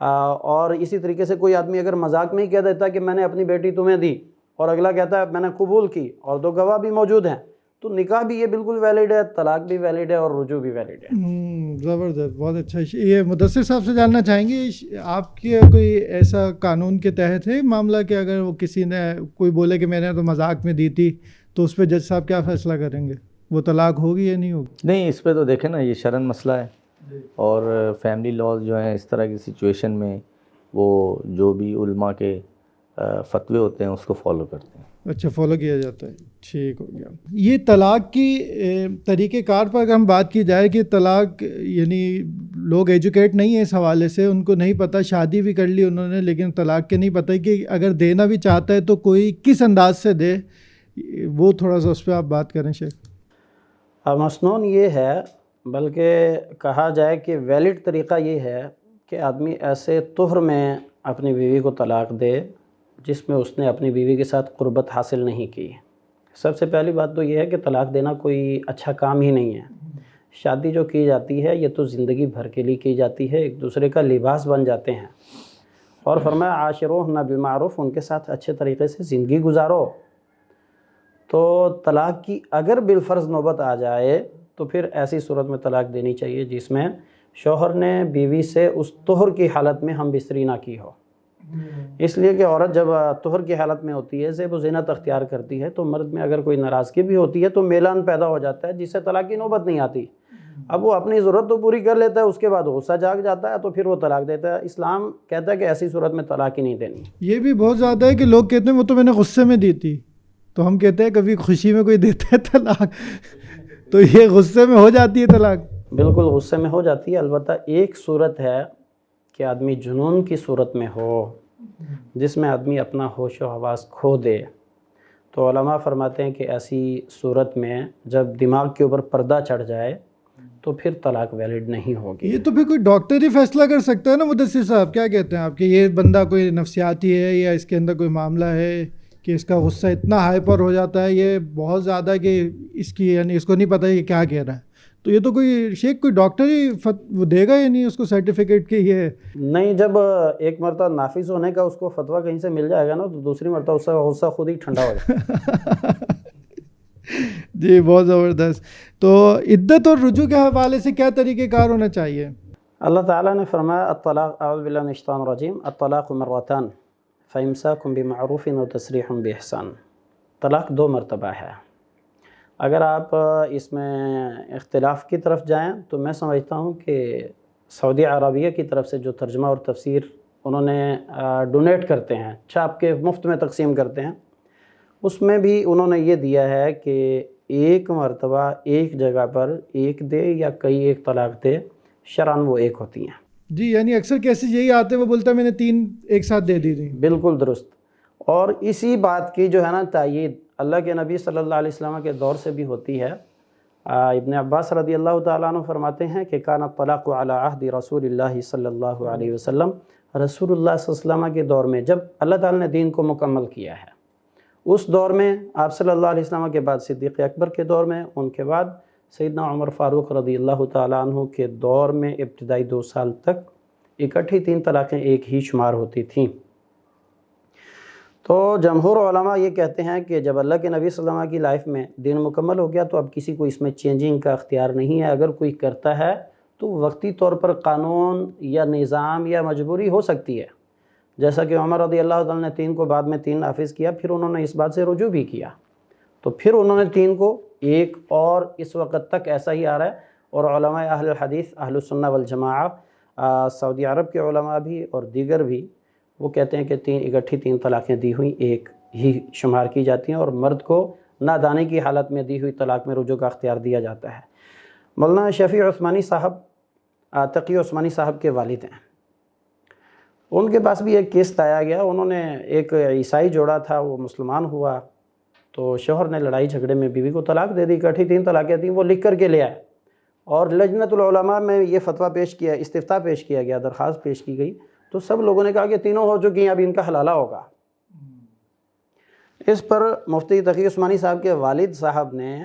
اور اسی طریقے سے کوئی آدمی اگر مذاق میں ہی کہہ دیتا ہے کہ میں نے اپنی بیٹی تمہیں دی اور اگلا کہتا ہے میں نے قبول کی اور 2 گواہ بھی موجود ہیں، تو نکاح بھی یہ بالکل ویلڈ ہے، طلاق بھی ویلڈ ہے اور رجوع بھی ویلڈ ہے. زبردست، بہت اچھا. یہ مدثر صاحب سے جاننا چاہیں گے آپ کے کوئی ایسا قانون کے تحت ہے معاملہ کہ اگر وہ کسی نے کوئی بولے کہ میں نے تو مذاق میں دی تھی تو اس پہ جج صاحب کیا فیصلہ کریں گے؟ وہ طلاق ہوگی یا نہیں ہوگی؟ نہیں، اس پہ تو دیکھیں نا یہ شرعن مسئلہ ہے، اور فیملی لاز جو ہیں اس طرح کی سچویشن میں وہ جو بھی علماء کے فتوے ہوتے ہیں اس کو فالو کرتے ہیں. اچھا فالو کیا جاتا ہے. ٹھیک ہو گیا. یہ طلاق کی طریقہ کار پر اگر ہم بات کی جائے کہ طلاق یعنی لوگ ایجوکیٹ نہیں ہیں اس حوالے سے, ان کو نہیں پتہ, شادی بھی کر لی انہوں نے لیکن طلاق کے نہیں پتہ کہ اگر دینا بھی چاہتا ہے تو کوئی کس انداز سے دے, وہ تھوڑا سا اس پہ آپ بات کریں شیخ. مسنون یہ ہے, بلکہ کہا جائے کہ ویلڈ طریقہ یہ ہے کہ آدمی ایسے طہر میں اپنی بیوی کو طلاق دے جس میں اس نے اپنی بیوی کے ساتھ قربت حاصل نہیں کی. سب سے پہلی بات تو یہ ہے کہ طلاق دینا کوئی اچھا کام ہی نہیں ہے. شادی جو کی جاتی ہے یہ تو زندگی بھر کے لیے کی جاتی ہے, ایک دوسرے کا لباس بن جاتے ہیں. اور فرمایا عاشروہن بالمعروف, ان کے ساتھ اچھے طریقے سے زندگی گزارو. تو طلاق کی اگر بالفرض نوبت آ جائے تو پھر ایسی صورت میں طلاق دینی چاہیے جس میں شوہر نے بیوی سے اس طہر کی حالت میں ہم بستری نہ کی ہو. اس لیے کہ عورت جب طہر کی حالت میں ہوتی ہے, زیب و زینت اختیار کرتی ہے, تو مرد میں اگر کوئی ناراضگی بھی ہوتی ہے تو میلان پیدا ہو جاتا ہے جس سے طلاق کی نوبت نہیں آتی. اب وہ اپنی ضرورت تو پوری کر لیتا ہے, اس کے بعد غصہ جاگ جاتا ہے تو پھر وہ طلاق دیتا ہے. اسلام کہتا ہے کہ ایسی صورت میں طلاق ہی نہیں دینی. یہ بھی بہت زیادہ ہے کہ لوگ کہتے ہیں وہ تو میں نے غصے میں دی تھی, تو ہم کہتے ہیں کبھی خوشی میں کوئی دیتا ہے طلاق, تو یہ غصے میں ہو جاتی ہے طلاق. بالکل غصے میں ہو جاتی ہے. البتہ ایک صورت ہے کہ آدمی جنون کی صورت میں ہو, جس میں آدمی اپنا ہوش و حواس کھو دے. تو علماء فرماتے ہیں کہ ایسی صورت میں جب دماغ کے اوپر پردہ چڑھ جائے تو پھر طلاق ویلڈ نہیں ہوگی. یہ تو پھر کوئی ڈاکٹر ہی فیصلہ کر سکتا ہے نا مدثر صاحب, کیا کہتے ہیں آپ کہ یہ بندہ کوئی نفسیاتی ہے یا اس کے اندر کوئی معاملہ ہے کہ اس کا غصہ اتنا ہائپر ہو جاتا ہے, یہ بہت زیادہ کہ اس کی یعنی اس کو نہیں پتہ یہ کیا کہہ رہا ہے. تو یہ تو کوئی شیخ کوئی ڈاکٹر ہی وہ دے گا یا نہیں اس کو سرٹیفکیٹ کہ یہ نہیں. جب ایک مرتبہ نافذ ہونے کا اس کو فتویٰ کہیں سے مل جائے گا نا تو دوسری مرتبہ اس کا غصہ خود ہی ٹھنڈا ہو جائے گا. جی بہت زبردست. تو عدت اور رجوع کے حوالے سے کیا طریقہ کار ہونا چاہیے؟ اللہ تعالیٰ نے فرمایا الطلاق, اعوذ باللہ من الشیطان الرجیم, الطلاق مرتان فامساک بمعروف و تسریح باحسان. طلاق 2 مرتبہ ہے. اگر آپ اس میں اختلاف کی طرف جائیں تو میں سمجھتا ہوں کہ سعودی عربیہ کی طرف سے جو ترجمہ اور تفسیر انہوں نے ڈونیٹ کرتے ہیں, چھاپ کے مفت میں تقسیم کرتے ہیں, اس میں بھی انہوں نے یہ دیا ہے کہ ایک مرتبہ ایک جگہ پر ایک دے یا کئی ایک طلاق دے, شرعاً وہ ایک ہوتی ہیں. جی یعنی اکثر کیسز یہی آتے ہیں, وہ بولتا ہے میں نے 3 ایک ساتھ دے دی تھی. بالکل درست. اور اسی بات کی جو ہے نا تائید اللہ کے نبی صلی اللہ علیہ وسلم کے دور سے بھی ہوتی ہے. ابن عباس رضی اللہ تعالیٰ عنہ فرماتے ہیں کہ کان الطلاق علی عہد رسول اللہ صلی اللہ علیہ وسلم, رسول اللہ صلی اللہ علیہ وسلم کے دور میں جب اللہ تعالیٰ نے دین کو مکمل کیا ہے, اس دور میں آپ صلی اللہ علیہ وسلم کے بعد صدیق اکبر کے دور میں, ان کے بعد سیدنا عمر فاروق رضی اللہ تعالیٰ عنہ کے دور میں ابتدائی 2 سال تک اکٹھی 3 طلاقیں ایک ہی شمار ہوتی تھیں. تو جمہور علماء یہ کہتے ہیں کہ جب اللہ کے نبی صلی اللہ علیہ وسلم کی لائف میں دین مکمل ہو گیا تو اب کسی کو اس میں چینجنگ کا اختیار نہیں ہے. اگر کوئی کرتا ہے تو وقتی طور پر قانون یا نظام یا مجبوری ہو سکتی ہے, جیسا کہ عمر رضی اللہ تعالیٰ نے 3 کو بعد میں 3 نافذ کیا, پھر انہوں نے اس بات سے رجوع بھی کیا, تو پھر انہوں نے 3 کو 1 اور اس وقت تک ایسا ہی آ رہا ہے. اور علماء اہل الحدیث اہل السنہ والجماعہ, سعودی عرب کے علماء بھی اور دیگر بھی, وہ کہتے ہیں کہ 3 اکٹھی 3 طلاقیں دی ہوئی ایک ہی شمار کی جاتی ہیں, اور مرد کو نادانی کی حالت میں دی ہوئی طلاق میں رجوع کا اختیار دیا جاتا ہے. مولانا شفیع عثمانی صاحب, تقی عثمانی صاحب کے والد ہیں, ان کے پاس بھی ایک کیس لایا گیا. انہوں نے ایک عیسائی جوڑا تھا, وہ مسلمان ہوا, تو شوہر نے لڑائی جھگڑے میں بیوی کو طلاق دے دی. اکٹھی 3 طلاقیں تھیں, وہ لکھ کر کے لے آئے, اور لجنۃ العلماء میں یہ فتویٰ پیش کیا, استفتاء پیش کیا گیا, درخواست پیش کی گئی, تو سب لوگوں نے کہا کہ تینوں ہو چکی ہیں, اب ان کا حلالہ ہوگا. اس پر مفتی تقی عثمانی صاحب کے والد صاحب نے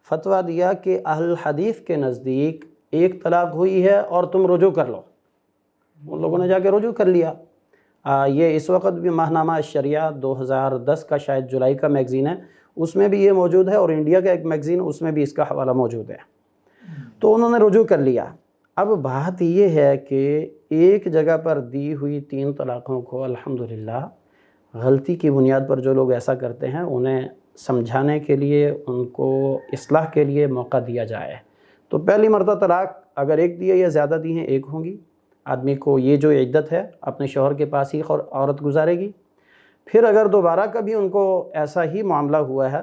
فتویٰ دیا کہ اہل حدیث کے نزدیک 1 طلاق ہوئی ہے اور تم رجوع کر لو. ان لوگوں نے جا کے رجوع کر لیا. یہ اس وقت بھی ماہنامہ الشریعہ 2010 کا شاید جولائی کا میگزین ہے, اس میں بھی یہ موجود ہے, اور انڈیا کا ایک میگزین اس میں بھی اس کا حوالہ موجود ہے. تو انہوں نے رجوع کر لیا. اب بات یہ ہے کہ ایک جگہ پر دی ہوئی 3 طلاقوں کو الحمدللہ غلطی کی بنیاد پر جو لوگ ایسا کرتے ہیں انہیں سمجھانے کے لیے, ان کو اصلاح کے لیے موقع دیا جائے. تو پہلی مرتبہ طلاق اگر 1 دی ہے یا زیادہ دی ہیں 1 ہوں گی. آدمی کو یہ جو عدت ہے اپنے شوہر کے پاس ہی عورت گزارے گی. پھر اگر دوبارہ کبھی ان کو ایسا ہی معاملہ ہوا ہے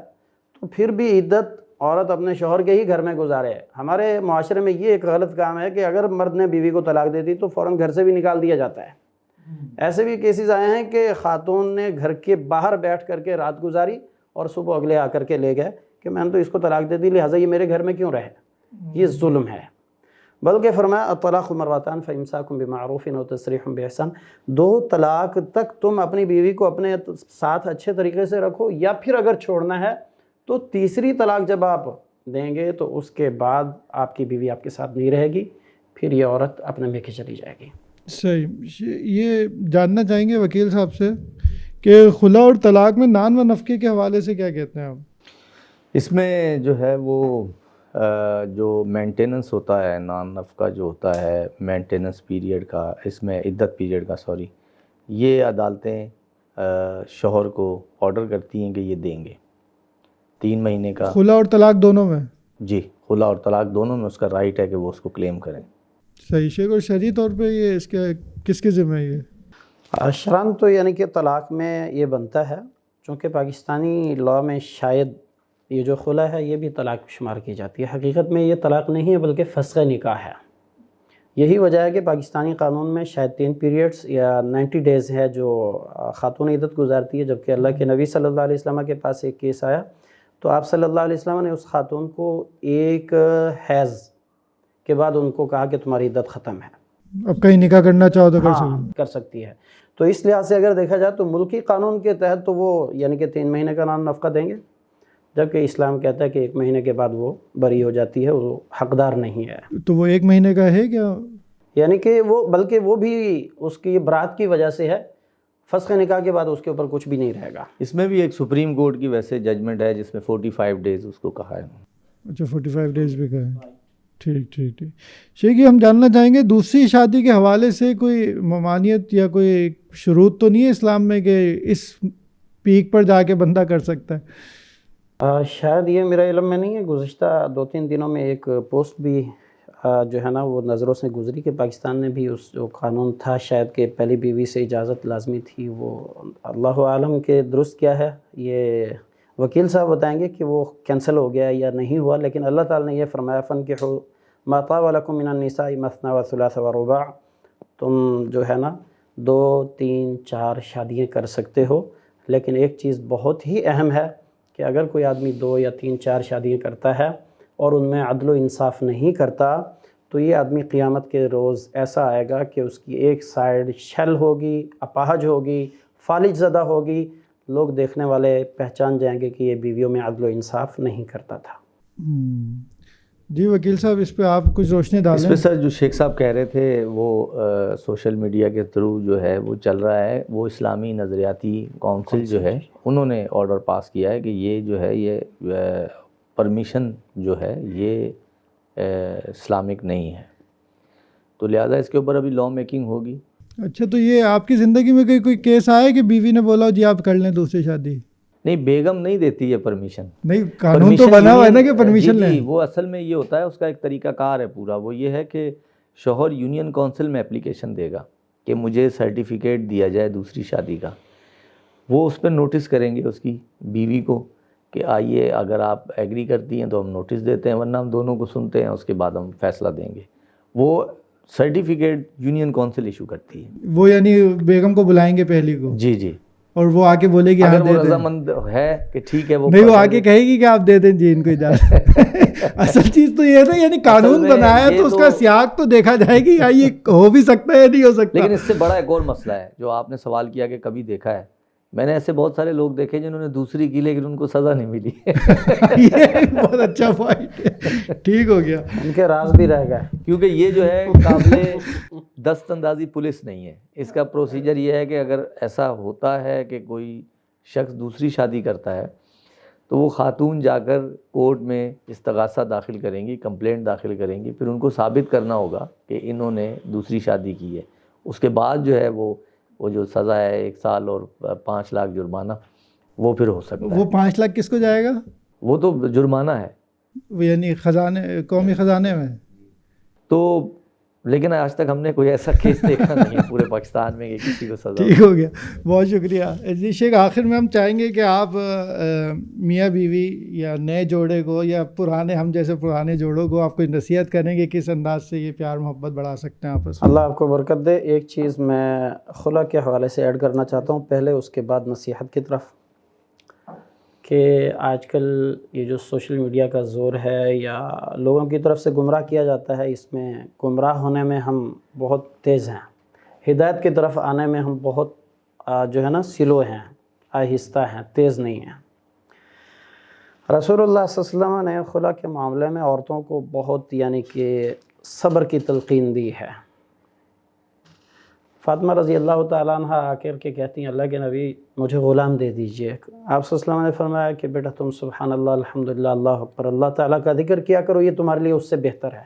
تو پھر بھی عدت عورت اپنے شوہر کے ہی گھر میں گزارے. ہمارے معاشرے میں یہ ایک غلط کام ہے کہ اگر مرد نے بیوی کو طلاق دے دی تو فوراً گھر سے بھی نکال دیا جاتا ہے. ایسے بھی کیسز آئے ہیں کہ خاتون نے گھر کے باہر بیٹھ کر کے رات گزاری اور صبح اگلے آ کر کے لے گئے کہ میں نے تو اس کو طلاق دے دی لہٰذا یہ میرے گھر میں کیوں رہے. یہ ظلم ہے. بلکہ فرمایا الطلاق مرتان فامساک بمعروف او تسریح باحسان. 2 طلاق تک تم اپنی بیوی کو اپنے ساتھ اچھے طریقے سے رکھو, یا پھر اگر چھوڑنا ہے تو تیسری طلاق جب آپ دیں گے تو اس کے بعد آپ کی بیوی آپ کے ساتھ نہیں رہے گی, پھر یہ عورت اپنے میکے چلی جائے گی. صحیح. یہ جاننا چاہیں گے وکیل صاحب سے کہ خلا اور طلاق میں نان و نفقے کے حوالے سے کیا کہتے ہیں آپ؟ اس میں جو ہے وہ جو مینٹیننس ہوتا ہے, نان نفقہ جو ہوتا ہے مینٹیننس پیریڈ کا, اس میں عدت پیریڈ کا یہ عدالتیں شوہر کو آرڈر کرتی ہیں کہ یہ دیں گے 3 مہینے کا. خلا اور طلاق دونوں میں؟ جی, خلا اور طلاق دونوں میں اس کا رائٹ ہے کہ وہ اس کو کلیم کریں. صحیح. شیخ, اور شرعی طور پہ یہ اس کے کس کے ذمہ ہے یہ؟ شرعاً تو یعنی کہ طلاق میں یہ بنتا ہے, چونکہ پاکستانی لاء میں شاید یہ جو خلا ہے یہ بھی طلاق شمار کی جاتی ہے. حقیقت میں یہ طلاق نہیں ہے بلکہ فسخ نکاح ہے. یہی وجہ ہے کہ پاکستانی قانون میں شاید 3 پیریڈز یا 90 ڈیز ہے جو خاتون عدت گزارتی ہے, جبکہ اللہ کے نبی صلی اللہ علیہ وسلم کے پاس ایک کیس آیا تو آپ صلی اللہ علیہ وسلم نے اس خاتون کو ایک حیض کے بعد ان کو کہا کہ تمہاری عدت ختم ہے, اب کہیں نکاح کرنا چاہو تو کر سکتی ہے. تو اس لحاظ سے اگر دیکھا جائے تو ملکی قانون کے تحت تو وہ یعنی کہ 3 مہینے کا نان نفقہ دیں گے, جبکہ اسلام کہتا ہے کہ 1 مہینے کے بعد وہ بری ہو جاتی ہے, وہ حقدار نہیں ہے. تو وہ 1 مہینے کا ہے کیا؟ یعنی کہ وہ بلکہ وہ بھی اس کی برات کی وجہ سے ہے, فسخ نکاح کے بعد اس کے اوپر کچھ بھی نہیں رہے گا. اس میں بھی ایک سپریم کورٹ کی ویسے ججمنٹ ہے جس میں 45 ڈیز اس کو کہا ہے. اچھا, 45 ڈیز بھی کہا ہے. ٹھیک. شیخ جی, ہم جاننا چاہیں گے دوسری شادی کے حوالے سے کوئی ممانعت یا کوئی شروط تو نہیں ہے اسلام میں کہ اس پیک پر جا کے بندہ کر سکتا ہے؟ شاید یہ میرا علم میں نہیں ہے. گزشتہ 2-3 دنوں میں ایک پوسٹ بھی جو ہے نا وہ نظروں سے گزری کہ پاکستان نے بھی اس جو قانون تھا شاید کہ پہلی بیوی سے اجازت لازمی تھی, وہ اللہ عالم کے درست کیا ہے یہ وکیل صاحب بتائیں گے کہ وہ کینسل ہو گیا یا نہیں ہوا. لیکن اللہ تعالیٰ نے یہ فرمایا فَانكِحُوا مَا طَابَ لَكُم مِّنَ النِّسَاءِ مَثْنَىٰ وَثُلَاثَ وَرُبَاعَ. تم جو ہے نا 2, 3, 4 شادیاں کر سکتے ہو, لیکن ایک چیز بہت ہی اہم ہے کہ اگر کوئی آدمی 2 یا 3, 4 شادیاں کرتا ہے اور ان میں عدل و انصاف نہیں کرتا تو یہ آدمی قیامت کے روز ایسا آئے گا کہ اس کی ایک سائیڈ شل ہوگی, اپاہج ہوگی, فالج زدہ ہوگی. لوگ دیکھنے والے پہچان جائیں گے کہ یہ بیویوں میں عدل و انصاف نہیں کرتا تھا. جی وکیل صاحب, اس پہ آپ کچھ روشنی ڈالیں. اس پہ سر جو شیخ صاحب کہہ رہے تھے وہ سوشل میڈیا کے تھرو جو ہے وہ چل رہا ہے. وہ اسلامی نظریاتی کونسل جو ہے انہوں نے آرڈر پاس کیا ہے کہ یہ جو ہے یہ پرمیشن جو ہے یہ اسلامک نہیں ہے, تو لہٰذا اس کے اوپر ابھی لاء میکنگ ہوگی. اچھا, تو یہ آپ کی زندگی میں کوئی کیس آیا کہ بیوی نے بولا جی آپ کر لیں دوسری شادی؟ نہیں, بیگم نہیں دیتی ہے پرمیشن. نہیں, قانون تو بنا ہوا ہے نا کہ پرمیشن لیں. جی, وہ اصل میں یہ ہوتا ہے, اس کا ایک طریقہ کار ہے پورا. وہ یہ ہے کہ شوہر یونین کونسل میں اپلیکیشن دے گا کہ مجھے سرٹیفکیٹ دیا جائے دوسری شادی کا. وہ اس پہ نوٹس کریں گے اس کی بیوی کو کہ آئیے اگر آپ ایگری کرتی ہیں تو ہم نوٹس دیتے ہیں, ورنہ ہم دونوں کو سنتے ہیں, اس کے بعد ہم فیصلہ دیں گے. وہ سرٹیفکیٹ یونین کونسل ایشو کرتی ہے. وہ یعنی بیگم کو بلائیں گے پہلی کو؟ جی, اور وہ آ کے بولے گی اگر وہ رضامند ہے کہ ٹھیک ہے, وہ نہیں, وہ آ کے کہے گی کہ آپ دے دیں جی ان کو اجازت. اصل چیز تو یہ ہے نا, یعنی قانون بنایا تو اس کا سیاق تو دیکھا جائے گی, یا یہ ہو بھی سکتا ہے نہیں ہو سکتا. لیکن اس سے بڑا ایک اور مسئلہ ہے جو آپ نے سوال کیا کہ کبھی دیکھا ہے. میں نے ایسے بہت سارے لوگ دیکھے جنہوں نے دوسری کی لیکن ان کو سزا نہیں ملی. یہ بہت اچھا پوائنٹ ہے, ٹھیک ہو گیا, ان کے راز بھی رہ گئے. کیونکہ یہ جو ہے قابل دست اندازی پولیس نہیں ہے. اس کا پروسیجر یہ ہے کہ اگر ایسا ہوتا ہے کہ کوئی شخص دوسری شادی کرتا ہے تو وہ خاتون جا کر کورٹ میں استغاثہ داخل کریں گی, کمپلینٹ داخل کریں گی. پھر ان کو ثابت کرنا ہوگا کہ انہوں نے دوسری شادی کی ہے. اس کے بعد جو ہے وہ جو سزا ہے 1 سال اور 5 لاکھ جرمانہ, وہ پھر ہو سکتا ہے. وہ 5 لاکھ کس کو جائے گا؟ وہ تو جرمانہ ہے, وہ یعنی خزانے, قومی خزانے میں. تو لیکن آج تک ہم نے کوئی ایسا کیس دیکھا نہیں ہے پورے پاکستان میں کہ کسی کو سزا. ٹھیک ہو گیا, بہت شکریہ جی شیخ. آخر میں ہم چاہیں گے کہ آپ میاں بیوی یا نئے جوڑے کو یا پرانے ہم جیسے پرانے جوڑوں کو آپ کوئی نصیحت کریں گے کس انداز سے یہ پیار محبت بڑھا سکتے ہیں آپس میں. اللہ آپ کو برکت دے. ایک چیز میں خلا کے حوالے سے ایڈ کرنا چاہتا ہوں پہلے, اس کے بعد نصیحت کی طرف, کہ آج کل یہ جو سوشل میڈیا کا زور ہے یا لوگوں کی طرف سے گمراہ کیا جاتا ہے, اس میں گمراہ ہونے میں ہم بہت تیز ہیں, ہدایت کی طرف آنے میں ہم بہت جو ہے نا سلو ہیں, آہستہ ہیں, تیز نہیں ہیں. رسول اللہ صلی اللہ علیہ وسلم نے خلا کے معاملے میں عورتوں کو بہت یعنی کہ صبر کی تلقین دی ہے. فاطمہ رضی اللہ تعالیٰ عنہ آ کر کے کہتی ہیں اللہ کے نبی مجھے غلام دے دیجئے. آپ صلی اللہ علیہ وسلم نے فرمایا کہ بیٹا تم سبحان اللہ الحمدللہ اللہ اکبر اللہ تعالیٰ کا ذکر کیا کرو, یہ تمہارے لیے اس سے بہتر ہے.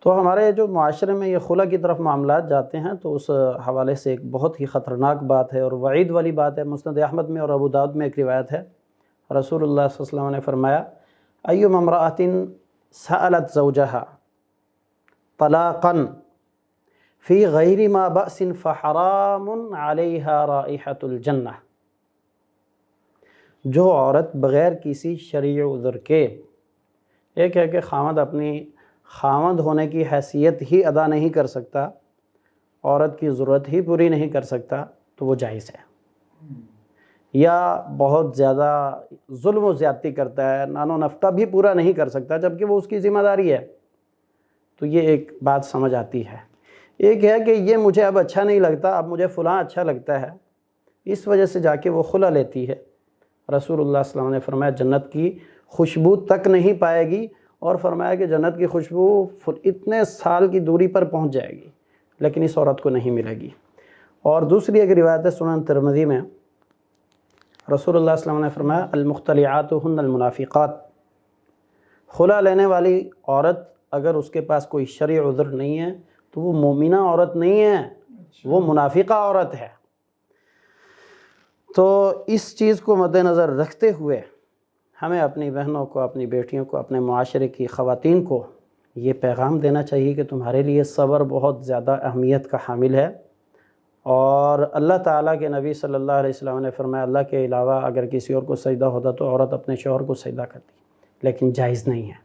تو ہمارے جو معاشرے میں یہ خلا کی طرف معاملات جاتے ہیں تو اس حوالے سے ایک بہت ہی خطرناک بات ہے اور وعید والی بات ہے. مسند احمد میں اور ابو داؤد میں ایک روایت ہے, رسول اللہ صلی اللہ علیہ وسلم نے فرمایا ایما امرأۃ سألت زوجها طلاقا فی غیر ما بأس فحرام علیہا رائحۃ الجنہ. جو عورت بغیر کسی شرعی عذر کے, ایک ہے کہ خامد اپنی خامد ہونے کی حیثیت ہی ادا نہیں کر سکتا, عورت کی ضرورت ہی پوری نہیں کر سکتا, تو وہ جائز ہے. یا بہت زیادہ ظلم و زیادتی کرتا ہے, نان و نفقہ بھی پورا نہیں کر سکتا جبکہ وہ اس کی ذمہ داری ہے, تو یہ ایک بات سمجھ آتی ہے. ایک ہے کہ یہ مجھے اب اچھا نہیں لگتا, اب مجھے فلاں اچھا لگتا ہے, اس وجہ سے جا کے وہ خلا لیتی ہے. رسول اللہ صلی اللہ علیہ وسلم نے فرمایا جنت کی خوشبو تک نہیں پائے گی, اور فرمایا کہ جنت کی خوشبو اتنے سال کی دوری پر پہنچ جائے گی لیکن اس عورت کو نہیں ملے گی. اور دوسری ایک روایت ہے سنن ترمذی میں, رسول اللہ صلی اللہ علیہ وسلم نے فرمایا المختلعات ہن المنافقات. خلا لینے والی عورت اگر اس کے پاس کوئی شرعی عذر نہیں ہے تو وہ مومنہ عورت نہیں ہے, وہ منافقہ عورت ہے. تو اس چیز کو مد نظر رکھتے ہوئے ہمیں اپنی بہنوں کو, اپنی بیٹیوں کو, اپنے معاشرے کی خواتین کو یہ پیغام دینا چاہیے کہ تمہارے لیے صبر بہت زیادہ اہمیت کا حامل ہے. اور اللہ تعالیٰ کے نبی صلی اللہ علیہ وسلم نے فرمایا اللہ کے علاوہ اگر کسی اور کو سجدہ ہوتا تو عورت اپنے شوہر کو سجدہ کرتی, لیکن جائز نہیں ہے,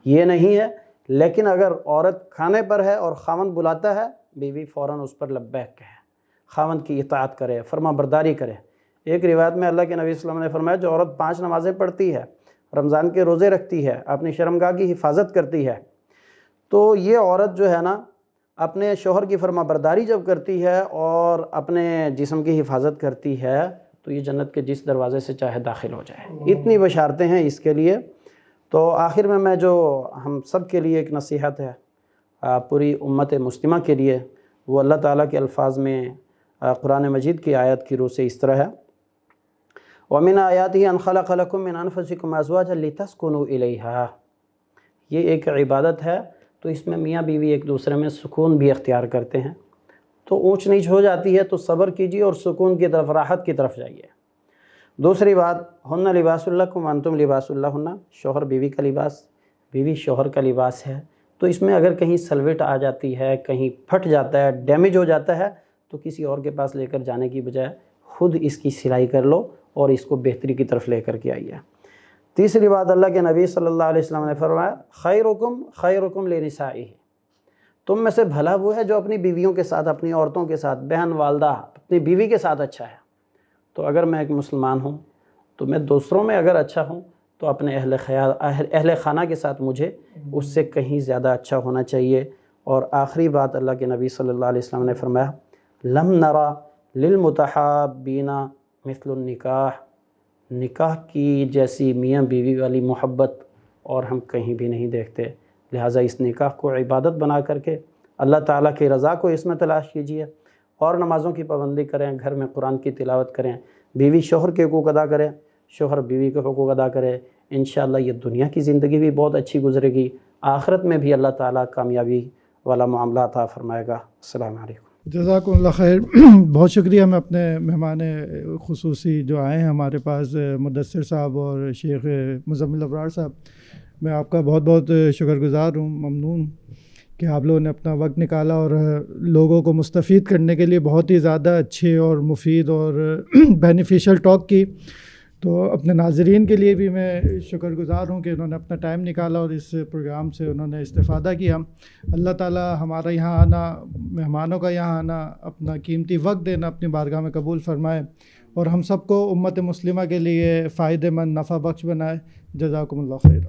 یہ نہیں ہے. لیکن اگر عورت کھانے پر ہے اور خاوند بلاتا ہے, بیوی فوراً اس پر لبیک کہے, خاوند کی اطاعت کرے, فرما برداری کرے. ایک روایت میں اللہ کے نبی صلی اللہ علیہ وسلم نے فرمایا جو عورت 5 نمازیں پڑھتی ہے, رمضان کے روزے رکھتی ہے, اپنی شرمگاہ کی حفاظت کرتی ہے, تو یہ عورت جو ہے نا اپنے شوہر کی فرما برداری جب کرتی ہے اور اپنے جسم کی حفاظت کرتی ہے تو یہ جنت کے جس دروازے سے چاہے داخل ہو جائے. اتنی بشارتیں ہیں اس کے لیے. تو آخر میں جو ہم سب کے لیے ایک نصیحت ہے پوری امت مسلمہ کے لیے, وہ اللہ تعالیٰ کے الفاظ میں قرآن مجید کی آیت کی روح سے اس طرح ہے وَمِنْ آيَاتِهِ أَنْ خَلَقَ لَكُم مِّنْ أَنفُسِكُمْ أَزْوَاجًا لِتَسْكُنُوا إِلَيْهَا. یہ ایک عبادت ہے, تو اس میں میاں بیوی ایک دوسرے میں سکون بھی اختیار کرتے ہیں. تو اونچ نیچ ہو جاتی ہے تو صبر کیجیے اور سکون کی طرف, راحت کی طرف جائیے. دوسری بات ہن لباس لکم وانتم لباس لہن, شوہر بیوی کا لباس, بیوی شوہر کا لباس ہے. تو اس میں اگر کہیں سلوٹ آ جاتی ہے, کہیں پھٹ جاتا ہے, ڈیمیج ہو جاتا ہے, تو کسی اور کے پاس لے کر جانے کی بجائے خود اس کی سلائی کر لو اور اس کو بہتری کی طرف لے کر کے آئیے. تیسری بات اللہ کے نبی صلی اللہ علیہ وسلم نے فرمایا خیرکم خیرکم لنسائہ, تم میں سے بھلا وہ ہے جو اپنی بیویوں کے ساتھ, اپنی عورتوں کے ساتھ, بہن والدہ اپنی بیوی کے ساتھ اچھا ہے. تو اگر میں ایک مسلمان ہوں تو میں دوسروں میں اگر اچھا ہوں تو اپنے اہل خانہ کے ساتھ مجھے اس سے کہیں زیادہ اچھا ہونا چاہیے. اور آخری بات اللہ کے نبی صلی اللہ علیہ وسلم نے فرمایا لم نرا للمتحابین مثل النکاح, نکاح کی جیسی میاں بیوی والی محبت اور ہم کہیں بھی نہیں دیکھتے. لہٰذا اس نکاح کو عبادت بنا کر کے اللہ تعالیٰ کی رضا کو اس میں تلاش کیجیے, اور نمازوں کی پابندی کریں, گھر میں قرآن کی تلاوت کریں, بیوی شوہر کے حقوق ادا کریں, شوہر بیوی کے حقوق ادا کرے. انشاءاللہ یہ دنیا کی زندگی بھی بہت اچھی گزرے گی, آخرت میں بھی اللہ تعالیٰ کامیابی والا معاملہ عطا فرمائے گا. السلام علیکم. جزاکم اللہ خیر. بہت شکریہ. میں اپنے مہمان خصوصی جو آئے ہیں ہمارے پاس, مدثر صاحب اور شیخ مزمل ابرار صاحب, میں آپ کا بہت بہت شکر گزار ہوں، ممنون کہ آپ لوگوں نے اپنا وقت نکالا اور لوگوں کو مستفید کرنے کے لیے بہت ہی زیادہ اچھے اور مفید اور بینیفیشل ٹاک کی. تو اپنے ناظرین کے لیے بھی میں شکر گزار ہوں کہ انہوں نے اپنا ٹائم نکالا اور اس پروگرام سے انہوں نے استفادہ کیا. اللہ تعالیٰ ہمارا یہاں آنا، مہمانوں کا یہاں آنا، اپنا قیمتی وقت دینا اپنی بارگاہ میں قبول فرمائے اور ہم سب کو امت مسلمہ کے لیے فائدہ مند، نفع بخش بنائے. جزاکم اللہ خیر.